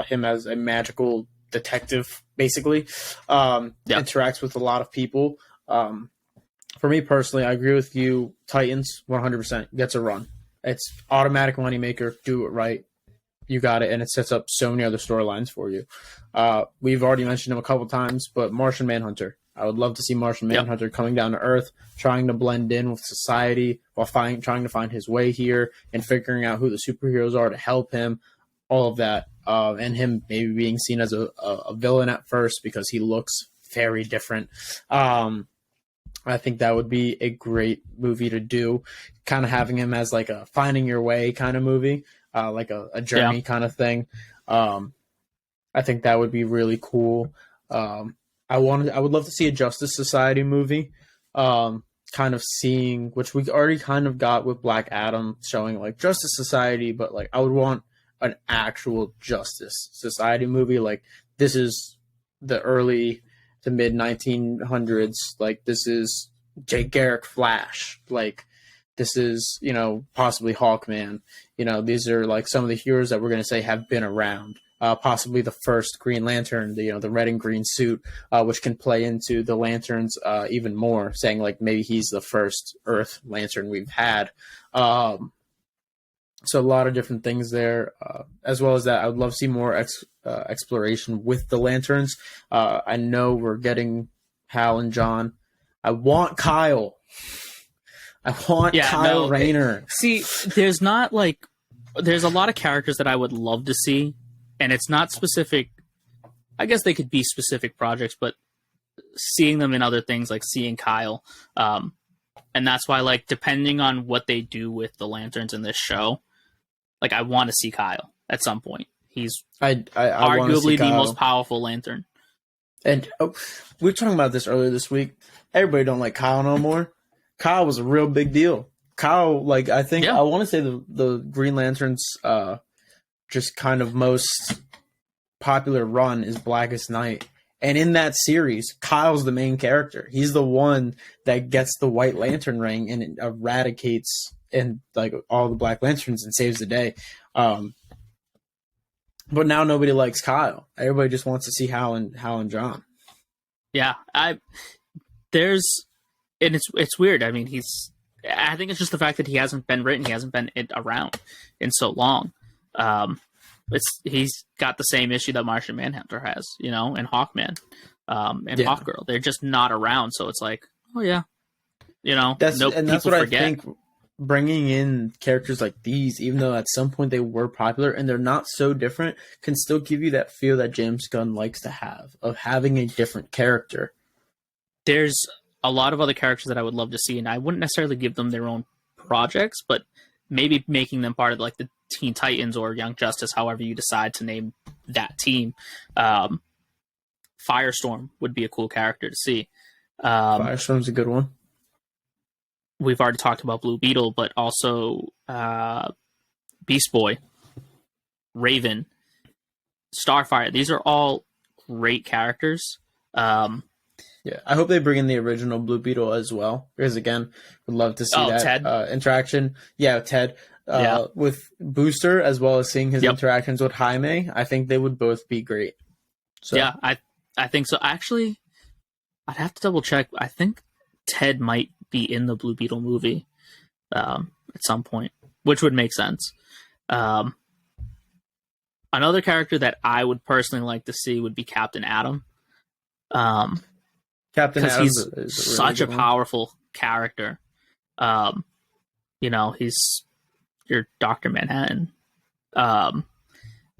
Him as a magical detective basically interacts with a lot of people. For me personally, I agree with you. Titans 100% gets a run. It's automatic moneymaker. Do it right. You got it, and it sets up so many other storylines for you. We've already mentioned him a couple times, but Martian Manhunter. I would love to see Martian Manhunter coming down to Earth, trying to blend in with society while trying to find his way here and figuring out who the superheroes are to help him. All of that, and him maybe being seen as a villain at first because he looks very different. I think that would be a great movie to do, kind of having him as like a finding your way kind of movie. Like a journey kind of thing. I think that would be really cool. I would love to see a Justice Society movie, kind of seeing, which we already kind of got with Black Adam, showing like Justice Society, but like I would want an actual Justice Society movie. Like, this is the early to mid 1900s. Like, this is Jay Garrick Flash. Like, this is, possibly Hawkman. These are like some of the heroes that we're going to say have been around. Possibly the first Green Lantern, the red and green suit, which can play into the Lanterns even more, saying like maybe he's the first Earth Lantern we've had. So a lot of different things there. As well as that, I would love to see more exploration with the Lanterns. I know we're getting Hal and John I want Kyle. I want Kyle Rayner. See, there's not like there's a lot of characters that I would love to see, and it's not specific. I guess they could be specific projects, but seeing them in other things, like seeing Kyle, and that's why, like, depending on what they do with the Lanterns in this show, like, I want to see Kyle at some point. He's I arguably the most powerful Lantern. And we were talking about this earlier this week. Everybody don't like Kyle no more. Kyle was a real big deal. Kyle, like, I think I want to say the Green Lantern's just kind of most popular run is Blackest Night. And in that series, Kyle's the main character. He's the one that gets the White Lantern ring and it eradicates and like all the Black Lanterns and saves the day. But now nobody likes Kyle. Everybody just wants to see Hal and John. Yeah, it's weird. I mean, I think it's just the fact that he hasn't been written, he hasn't been around in so long. He's got the same issue that Martian Manhunter has, you know, and Hawkman, and Hawkgirl. They're just not around, so it's like, oh yeah, you know, that's what forget. I think. Bringing in characters like these, even though at some point they were popular and they're not so different, can still give you that feel that James Gunn likes to have of having a different character. There's a lot of other characters that I would love to see, and I wouldn't necessarily give them their own projects, but maybe making them part of like the Teen Titans or Young Justice, however you decide to name that team. Firestorm would be a cool character to see. Firestorm's a good one. We've already talked about Blue Beetle, but also Beast Boy, Raven, Starfire. These are all great characters. I hope they bring in the original Blue Beetle as well, because again, would love to see that Ted. Interaction. Yeah, Ted with Booster, as well as seeing his interactions with Jaime. I think they would both be great. So. Yeah, I think so. Actually, I'd have to double check. I think Ted might be in the Blue Beetle movie at some point, which would make sense. Another character that I would personally like to see would be Captain Atom. Captain Atom he's such a powerful character. You know, he's your Dr. Manhattan. I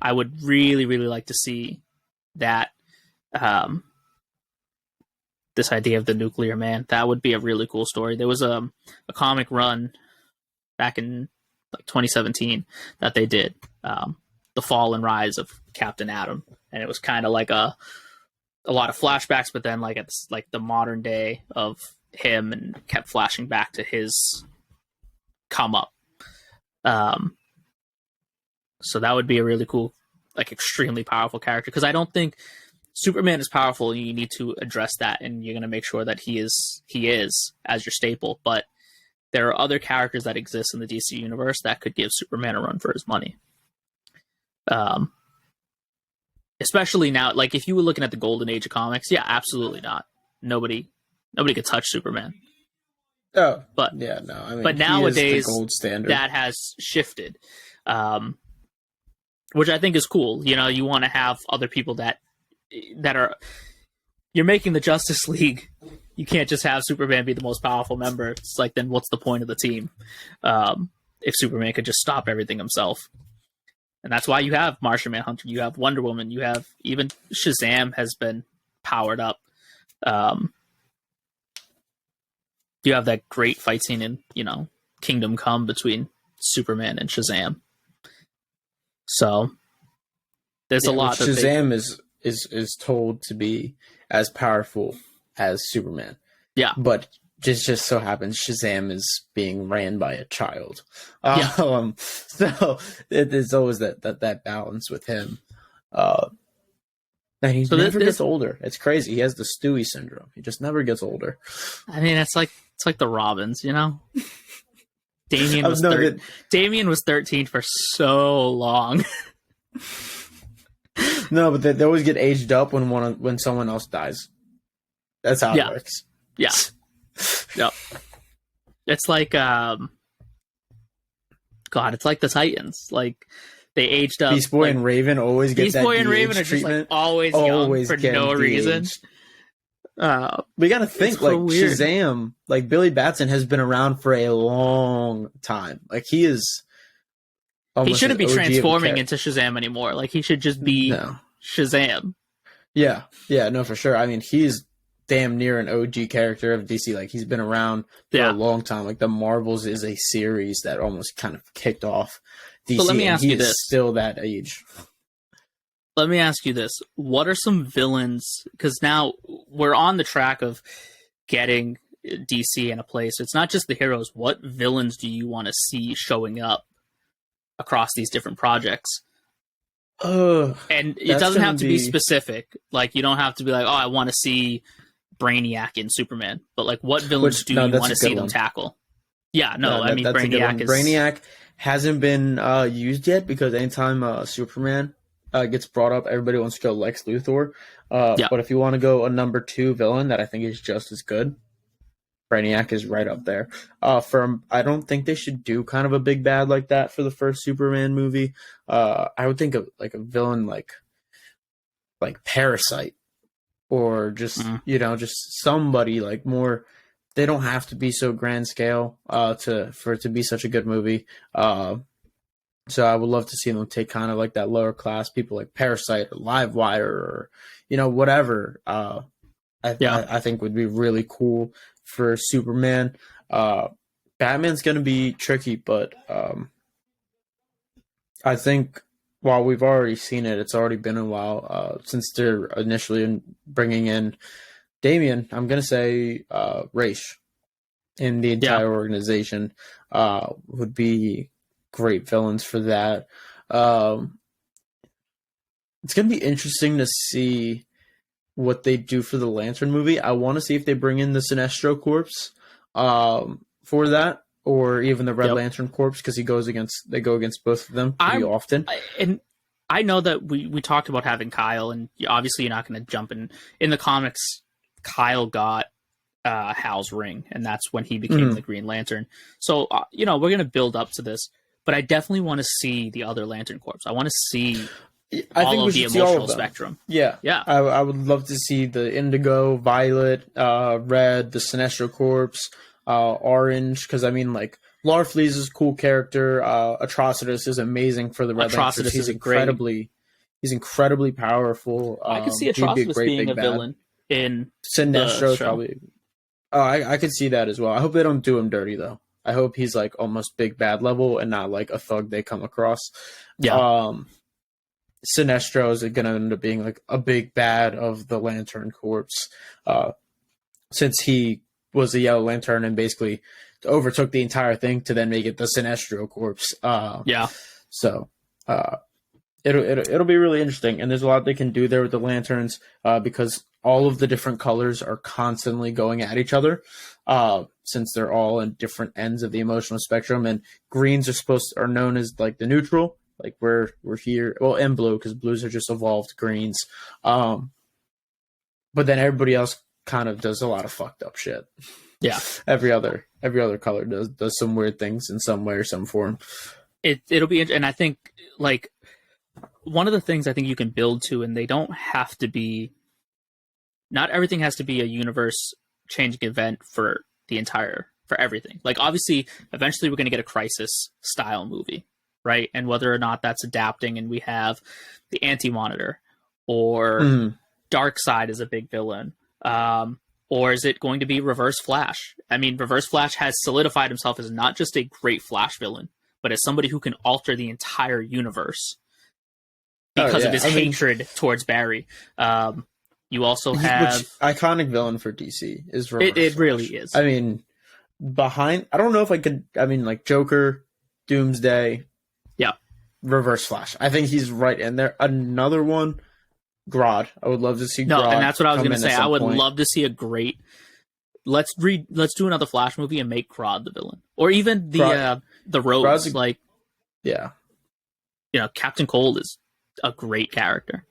would really, really like to see that. This idea of the nuclear man. That would be a really cool story. There was a comic run back in like 2017 that they did, the fall and rise of Captain Atom, and it was kind of like a lot of flashbacks, but then like it's like the modern day of him, and kept flashing back to his come up. So that would be a really cool, like extremely powerful character, because I don't think Superman is powerful, and you need to address that, and you're going to make sure that he is as your staple. But there are other characters that exist in the DC universe that could give Superman a run for his money. Especially now, like if you were looking at the golden age of comics, yeah, absolutely not. Nobody could touch Superman. Oh, but yeah, no. I mean, but nowadays, the gold standard. That has shifted, which I think is cool. You know, you want to have other people that are, you're making the Justice League. You can't just have Superman be the most powerful member. It's like, then what's the point of the team if Superman could just stop everything himself? And that's why you have Martian Manhunter, you have Wonder Woman, you have even Shazam has been powered up. You have that great fight scene in, you know, Kingdom Come between Superman and Shazam. So there's a lot. Shazam is told to be as powerful as Superman. Yeah. But just so happens Shazam is being ran by a child. So there's always that balance with him. And he never gets older. It's crazy. He has the Stewie syndrome. He just never gets older. I mean, it's like the Robins, you know? Damian was 13 for so long. No, but they always get aged up when someone else dies. That's how it works. Yeah. Yep. It's like it's like the Titans. Like they aged up. Beast Boy and Raven always get Beast Boy and Raven are just like always young for no reason. We got to think so like weird. Shazam, like Billy Batson has been around for a long time. Like he is. He shouldn't be OG transforming into Shazam anymore. Like he should just be no. Shazam. Yeah, no, for sure. I mean, he's damn near an OG character of DC. Like he's been around for a long time. Like the Marvels is a series that almost kind of kicked off DC. So let me ask you this: still that age. Let me ask you this: what are some villains? Because now we're on the track of getting DC in a place. It's not just the heroes. What villains do you want to see showing up across these different projects? And it doesn't have to be specific. Like you don't have to be like, oh, I want to see Brainiac in Superman. But like, what villains do you want to see them tackle? Yeah, I mean Brainiac hasn't been used yet because anytime Superman gets brought up, everybody wants to go Lex Luthor. But if you want to go a number 2 villain that I think is just as good, Brainiac is right up there. I don't think they should do kind of a big bad like that for the first Superman movie. I would think of like a villain like Parasite, or just just somebody like more. They don't have to be so grand scale for it to be such a good movie. So I would love to see them take kind of like that lower class people like Parasite or Livewire or whatever. I think would be really cool for Superman. Batman's going to be tricky, but I think while we've already seen it, it's already been a while since they're initially bringing in Damian. I'm going to say Raish in the entire organization would be great villains for that. It's going to be interesting to see what they do for the Lantern movie. I want to see if they bring in the Sinestro Corps for that, or even the Red Lantern Corps, because they go against both of them pretty often. And I know that we talked about having Kyle, and obviously you're not going to jump in the comics. Kyle got Hal's ring, and that's when he became the Green Lantern. So we're going to build up to this, but I definitely want to see the other Lantern Corps. I want to see all of the emotional spectrum. Yeah. I would love to see the Indigo, Violet, Red, the Sinestro Corps, Orange, because I mean, like, Larfleeze is a cool character. Atrocitus is amazing for the Red Lantern. He's incredibly powerful. I could see Atrocitus being a villain in Sinestro. Probably. Oh, I could see that as well. I hope they don't do him dirty though. I hope he's like almost big bad level and not like a thug they come across. Yeah. Sinestro is going to end up being like a big bad of the Lantern Corps, since he was the Yellow Lantern and basically overtook the entire thing to then make it the Sinestro Corps. So it'll be really interesting, and there's a lot they can do there with the lanterns because all of the different colors are constantly going at each other, since they're all in different ends of the emotional spectrum, and greens are known as like the neutral. Like we're here, well, and blue, because blues are just evolved greens. But then everybody else kind of does a lot of fucked up shit. Yeah, every other color does some weird things in some way or some form. It'll be, and I think like one of the things I think you can build to, and they don't have to be. Not everything has to be a universe changing event for everything. Like obviously, eventually we're going to get a Crisis style movie. Right, and whether or not that's adapting, and we have the Anti-Monitor or Darkseid is a big villain, or is it going to be Reverse Flash? I mean, Reverse Flash has solidified himself as not just a great Flash villain, but as somebody who can alter the entire universe because of his hatred towards Barry. You also have iconic villain for DC is Reverse Flash. It really is. I mean, I don't know if I could. I mean, like Joker, Doomsday. Reverse Flash. I think he's right in there. Another one, Grodd. I would love to see Grodd. And that's what I was going to say. I would love to see a great. Let's do another Flash movie and make Grodd the villain, or even the Rogues. Captain Cold is a great character.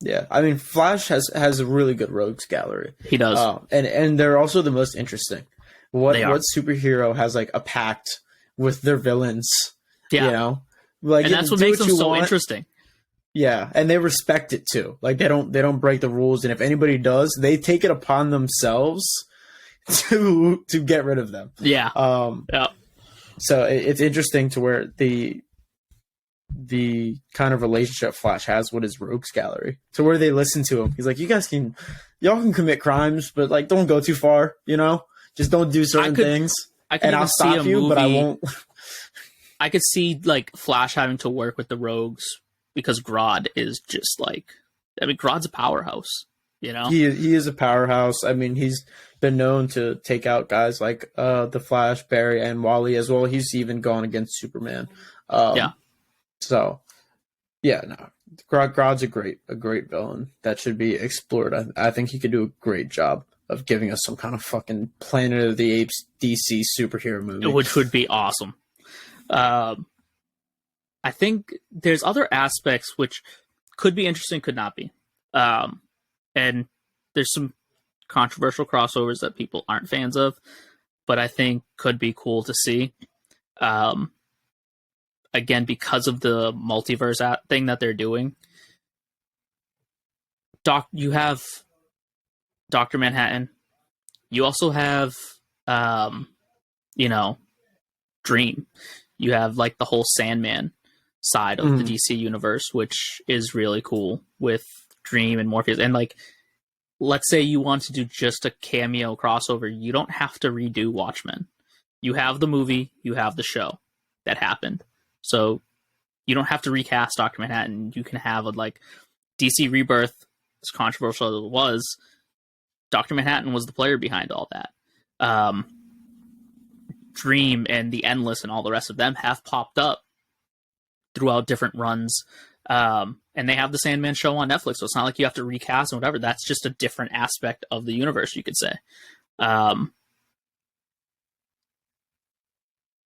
Yeah, I mean, Flash has a really good Rogues gallery. He does, and they're also the most interesting. What superhero has like a pact with their villains? Yeah. Like, and that's what makes them so interesting. Yeah, and they respect it too. Like they don't break the rules, and if anybody does, they take it upon themselves to get rid of them. Yeah. Yeah. So it's interesting to where the kind of relationship Flash has with his rogues gallery, to where they listen to him. He's like, y'all can commit crimes, but like don't go too far, just don't do certain things. And I'll stop you, but I won't. I could see like Flash having to work with the rogues because Grodd is just like, Grodd's a powerhouse, He is a powerhouse. I mean, he's been known to take out guys like the Flash, Barry, and Wally as well. He's even gone against Superman. Yeah. So, yeah, no, Grodd's a great villain that should be explored. I think he could do a great job of giving us some kind of fucking Planet of the Apes DC superhero movie, which would be awesome. I think there's other aspects which could be interesting, could not be, and there's some controversial crossovers that people aren't fans of, but I think could be cool to see. Again, because of the multiverse thing that they're doing, you have Dr. Manhattan. You also have, Dream. You have like the whole Sandman side of the DC universe, which is really cool with Dream and Morpheus. And like, let's say you want to do just a cameo crossover, you don't have to redo Watchmen. You have the movie, you have the show that happened. So you don't have to recast Dr. Manhattan. You can have like DC Rebirth, as controversial as it was, Dr. Manhattan was the player behind all that. Dream and the Endless and all the rest of them have popped up throughout different runs. And they have the Sandman show on Netflix, so it's not like you have to recast and whatever. That's just a different aspect of the universe, you could say.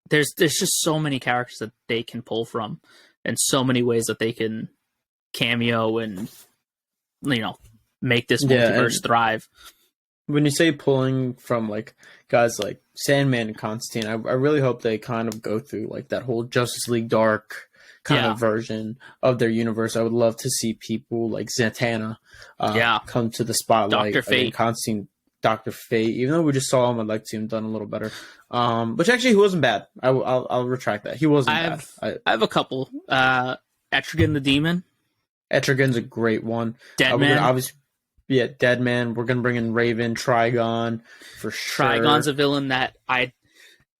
There's just so many characters that they can pull from, and so many ways that they can cameo and make this multiverse thrive. When you say pulling from like guys like Sandman and Constantine, I really hope they kind of go through like that whole Justice League Dark kind of version of their universe. I would love to see people like Zatanna come to the spotlight. Dr. Fate. Constantine, Dr. Fate. Even though we just saw him, I'd like to see him done a little better. Which actually he wasn't bad. I'll retract that. He wasn't bad. I have a couple. Etrigan the Demon. Etrigan's a great one. Deadman. Deadman. We're gonna bring in Raven, Trigon for sure. Trigon's a villain that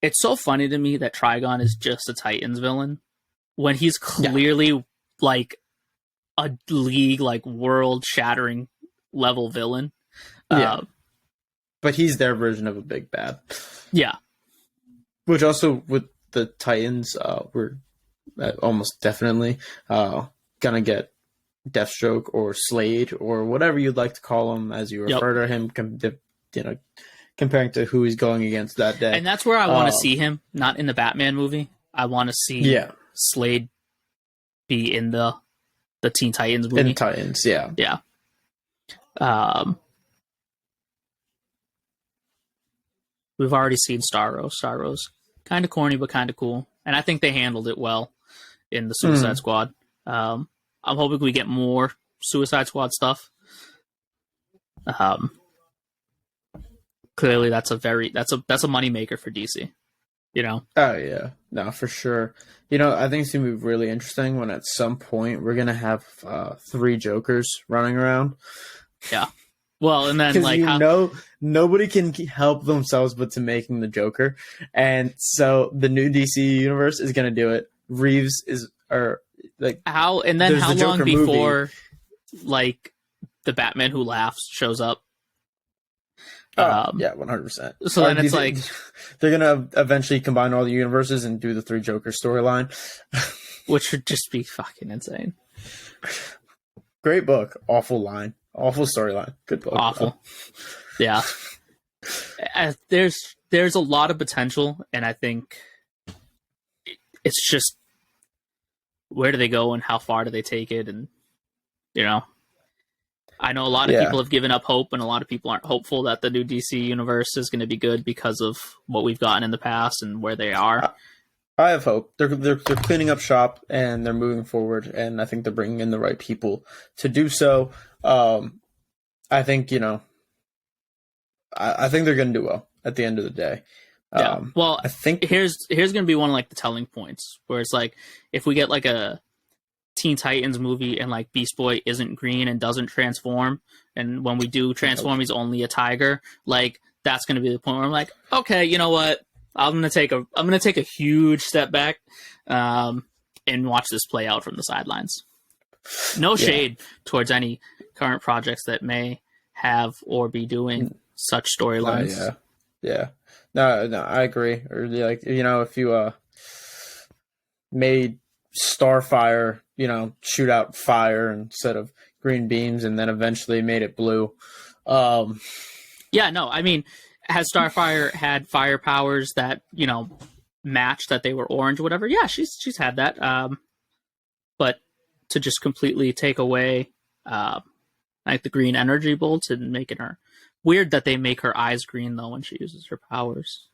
it's so funny to me that Trigon is just a Titans villain when he's clearly like a league, like world shattering level villain. But he's their version of a big bad. Yeah. Which also with the Titans, we're almost definitely gonna get Deathstroke or Slade or whatever you'd like to call him as you refer to him, comparing to who he's going against that day. And that's where I want to see him, not in the Batman movie. I want to see Slade be in the Teen Titans movie. In Titans, yeah. Yeah. We've already seen Starro. Starro's kind of corny, but kind of cool. And I think they handled it well in the Suicide Squad. I'm hoping we get more Suicide Squad stuff. Clearly, that's a moneymaker for DC. Oh yeah, no, for sure. I think it's gonna be really interesting when at some point we're gonna have 3 Jokers running around. Yeah. Well, and then like nobody can help themselves but to making the Joker, and so the new DC universe is gonna do it. Reeves is how long before like the Batman Who Laughs shows up? 100%. So then it's like they're gonna eventually combine all the universes and do the 3 Joker storyline, which would just be fucking insane. Great book, awful line, awful storyline, good book, awful. Yeah, there's a lot of potential, and I think it's just where do they go and how far do they take it, and I know a lot of people have given up hope, and a lot of people aren't hopeful that the new DC universe is going to be good because of what we've gotten in the past and where they are. I have hope. They're cleaning up shop and they're moving forward, and I think they're bringing in the right people to do so. I think I think they're going to do well at the end of the day. Yeah. Well, I think here's going to be one of like the telling points where it's like if we get like a Teen Titans movie and like Beast Boy isn't green and doesn't transform, and when we do transform, he's only a tiger. Like that's going to be the point where I'm like, okay, you know what? I'm gonna take a huge step back, and watch this play out from the sidelines. No shade towards any current projects that may have or be doing such storylines. Yeah. No, I agree. Or like if you made Starfire, shoot out fire instead of green beams, and then eventually made it blue. Yeah, no, I mean, has Starfire had fire powers that match that they were orange or whatever? Yeah, she's had that. But to just completely take away like the green energy bolts and making her weird that they make her eyes green though when she uses her powers.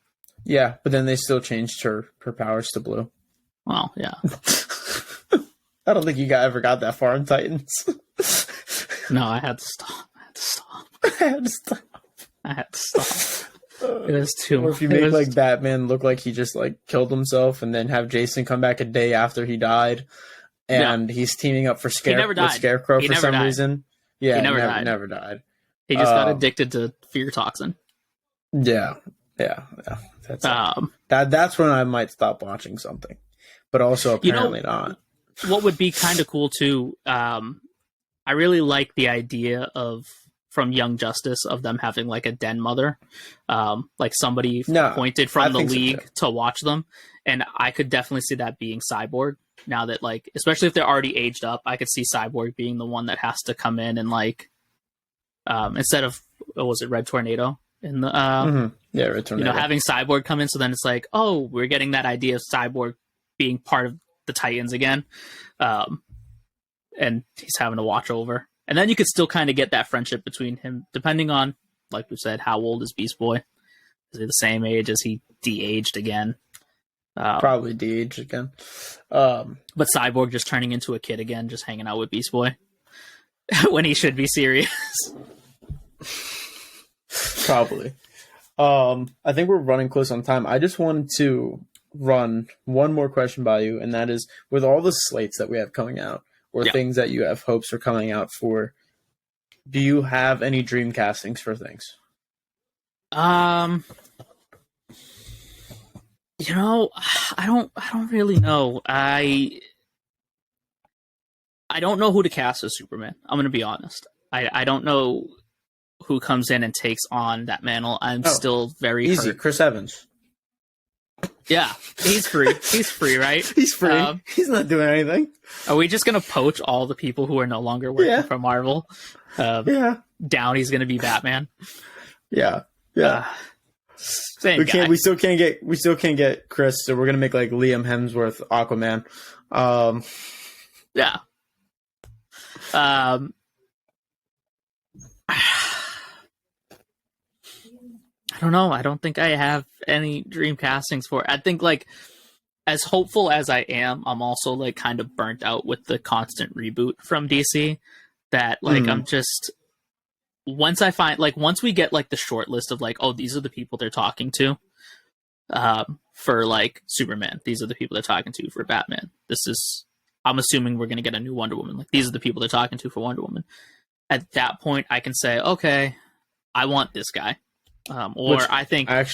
Yeah, but then they still changed her powers to blue. Well, yeah. I don't think you ever got that far in Titans. No, I had to stop. I had to stop. It was too much. Or if you make like Batman look like he just like killed himself, and then have Jason come back a day after he died, and he's teaming up for Scarecrow for some reason. Yeah, he never died. He just got addicted to fear toxin. Yeah. That's when I might stop watching something, but also apparently not. What would be kind of cool too? I really like the idea from Young Justice of them having like a den mother, like somebody appointed from the league to watch them, and I could definitely see that being Cyborg. Now that like, especially if they're already aged up, I could see Cyborg being the one that has to come in and like, instead of was it Red Tornado in the Red Tornado. Having Cyborg come in, so then it's like, oh, we're getting that idea of Cyborg being part of the Titans again, and he's having to watch over. And then you could still kind of get that friendship between him, depending on, like we said, how old is Beast Boy? Is he the same age? Is he de-aged again? Probably de-aged again. But Cyborg just turning into a kid again, just hanging out with Beast Boy when he should be serious. Probably. I think we're running close on time. I just wanted to run one more question by you, and that is, with all the slates that we have coming out, or things that you have hopes are coming out for, do you have any dream castings for things? I don't really know. I don't know who to cast as Superman. I'm going to be honest. I don't know who comes in and takes on that mantle. I'm still very easy. hurt. Chris Evans. Yeah, he's free. He's free, right? He's free. He's not doing anything. Are we just going to poach all the people who are no longer working for Marvel? Downey's going to be Batman. Yeah. Same guy. We still can't get Chris, so we're going to make like Liam Hemsworth Aquaman. Yeah. I don't know. I don't think I have any dream castings for it. I think like as hopeful as I am, I'm also like kind of burnt out with the constant reboot from DC that like I'm just once we get like the short list of like, oh, these are the people they're talking to for like Superman. These are the people they're talking to for Batman. I'm assuming we're going to get a new Wonder Woman. Like these are the people they're talking to for Wonder Woman. At that point, I can say, okay, I want this guy. I think I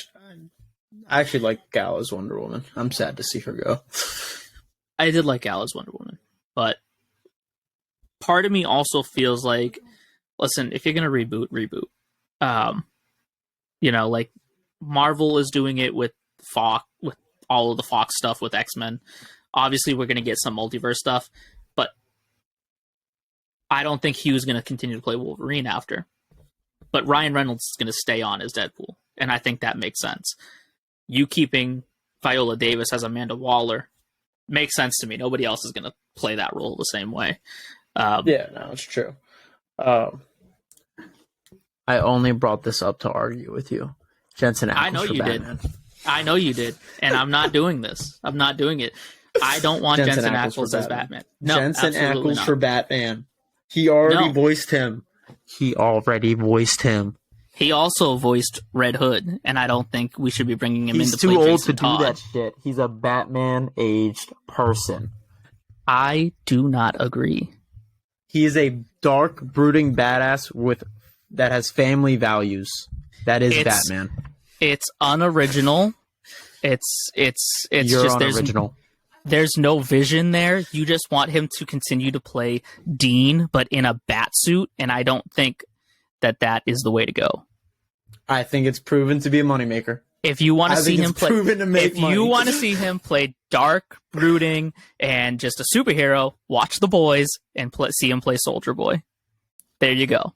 actually like Gal as Wonder Woman. I'm sad to see her go. I did like Gal as Wonder Woman, but part of me also feels like, listen, if you're gonna reboot. Like Marvel is doing it with Fox, with all of the Fox stuff with X-Men. Obviously, we're gonna get some multiverse stuff, but I don't think he was gonna continue to play Wolverine after. But Ryan Reynolds is going to stay on as Deadpool, and I think that makes sense. You keeping Viola Davis as Amanda Waller makes sense to me. Nobody else is going to play that role the same way. It's true. I only brought this up to argue with you. Jensen Ackles I know for you Batman. did. I know you did, and I'm not doing this. I'm not doing it. I don't want Jensen Ackles as Batman. No, Jensen absolutely Ackles not. for Batman. He already No. voiced him. He already voiced him. He also voiced Red Hood, and I don't think we should be bringing him He's in to too play old Jason to Todd. do that shit. He's a Batman-aged person. I do not agree. He is a dark, brooding badass that has family values. That is Batman. It's unoriginal. It's You're just unoriginal. there's no vision there. You just want him to continue to play Dean, but in a bat suit, and I don't think that is the way to go. I think it's proven to be a moneymaker. If you want to see him play, proven to make money. you want to see him play dark, brooding, and just a superhero, watch The Boys and see him play Soldier Boy. There you go.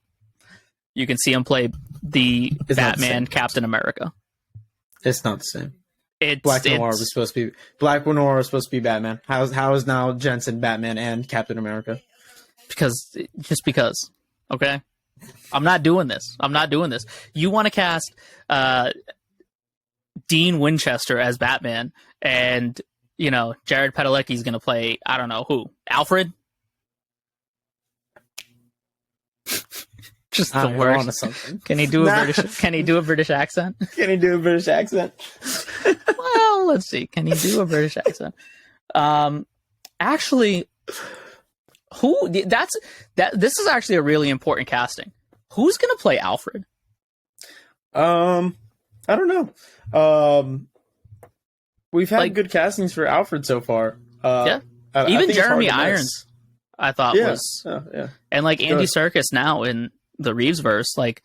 You can see him play the It's not the Batman, same. Captain America. It's not the same. It's Black Noir was supposed to be Batman. How is now Jensen Batman and Captain America? because. Okay, I'm not doing this. You want to cast Dean Winchester as Batman, and Jared Padalecki's going to play, I don't know who, Alfred. Just the You're worst. onto something. Can he do a British? Can he do a British accent? Can he do a British accent? Well, let's see. Can he do a British accent? Actually, this is actually a really important casting. Who's going to play Alfred? I don't know. We've had good castings for Alfred so far. Yeah. I Even think it's Jeremy hard to miss. Irons, I thought was, yeah. and like Andy Serkis now in the Reeves verse. Like,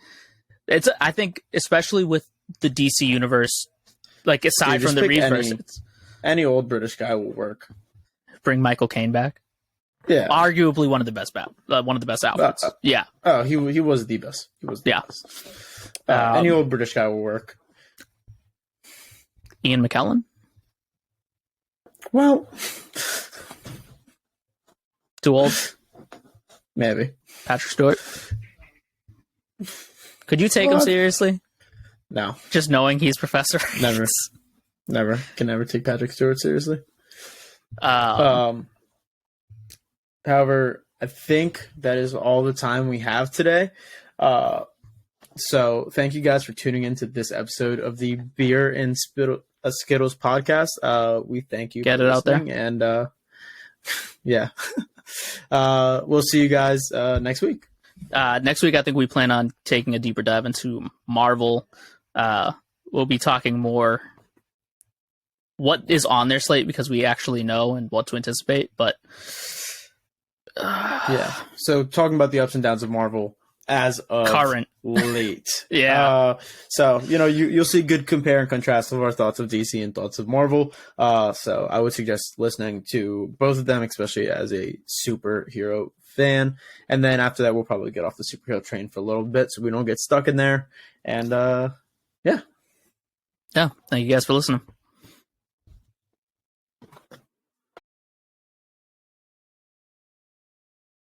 I think especially with the DC universe, like aside from the Reeves verse, any old British guy will work. Bring Michael Caine back. Yeah, arguably one of the best Alfreds. Yeah. Oh, he was the best. He was the best. Any old British guy will work. Ian McKellen. Well, too old. Maybe. Patrick Stewart. Could you take him seriously? No. Just knowing he's Professor X. Never. Can never take Patrick Stewart seriously. However, I think that is all the time we have today. So thank you guys for tuning into this episode of the Beer and Skittles podcast. We thank you. Get for it out there. And yeah. We'll see you guys next week. Next week, I think we plan on taking a deeper dive into Marvel. We'll be talking more what is on their slate because we actually know and what to anticipate. But yeah, so talking about the ups and downs of Marvel as of current late. Yeah. So you'll see good compare and contrast of our thoughts of DC and thoughts of Marvel. So I would suggest listening to both of them, especially as a superhero fan. And then after that, we'll probably get off the superhero train for a little bit so we don't get stuck in there. And yeah. Thank you guys for listening.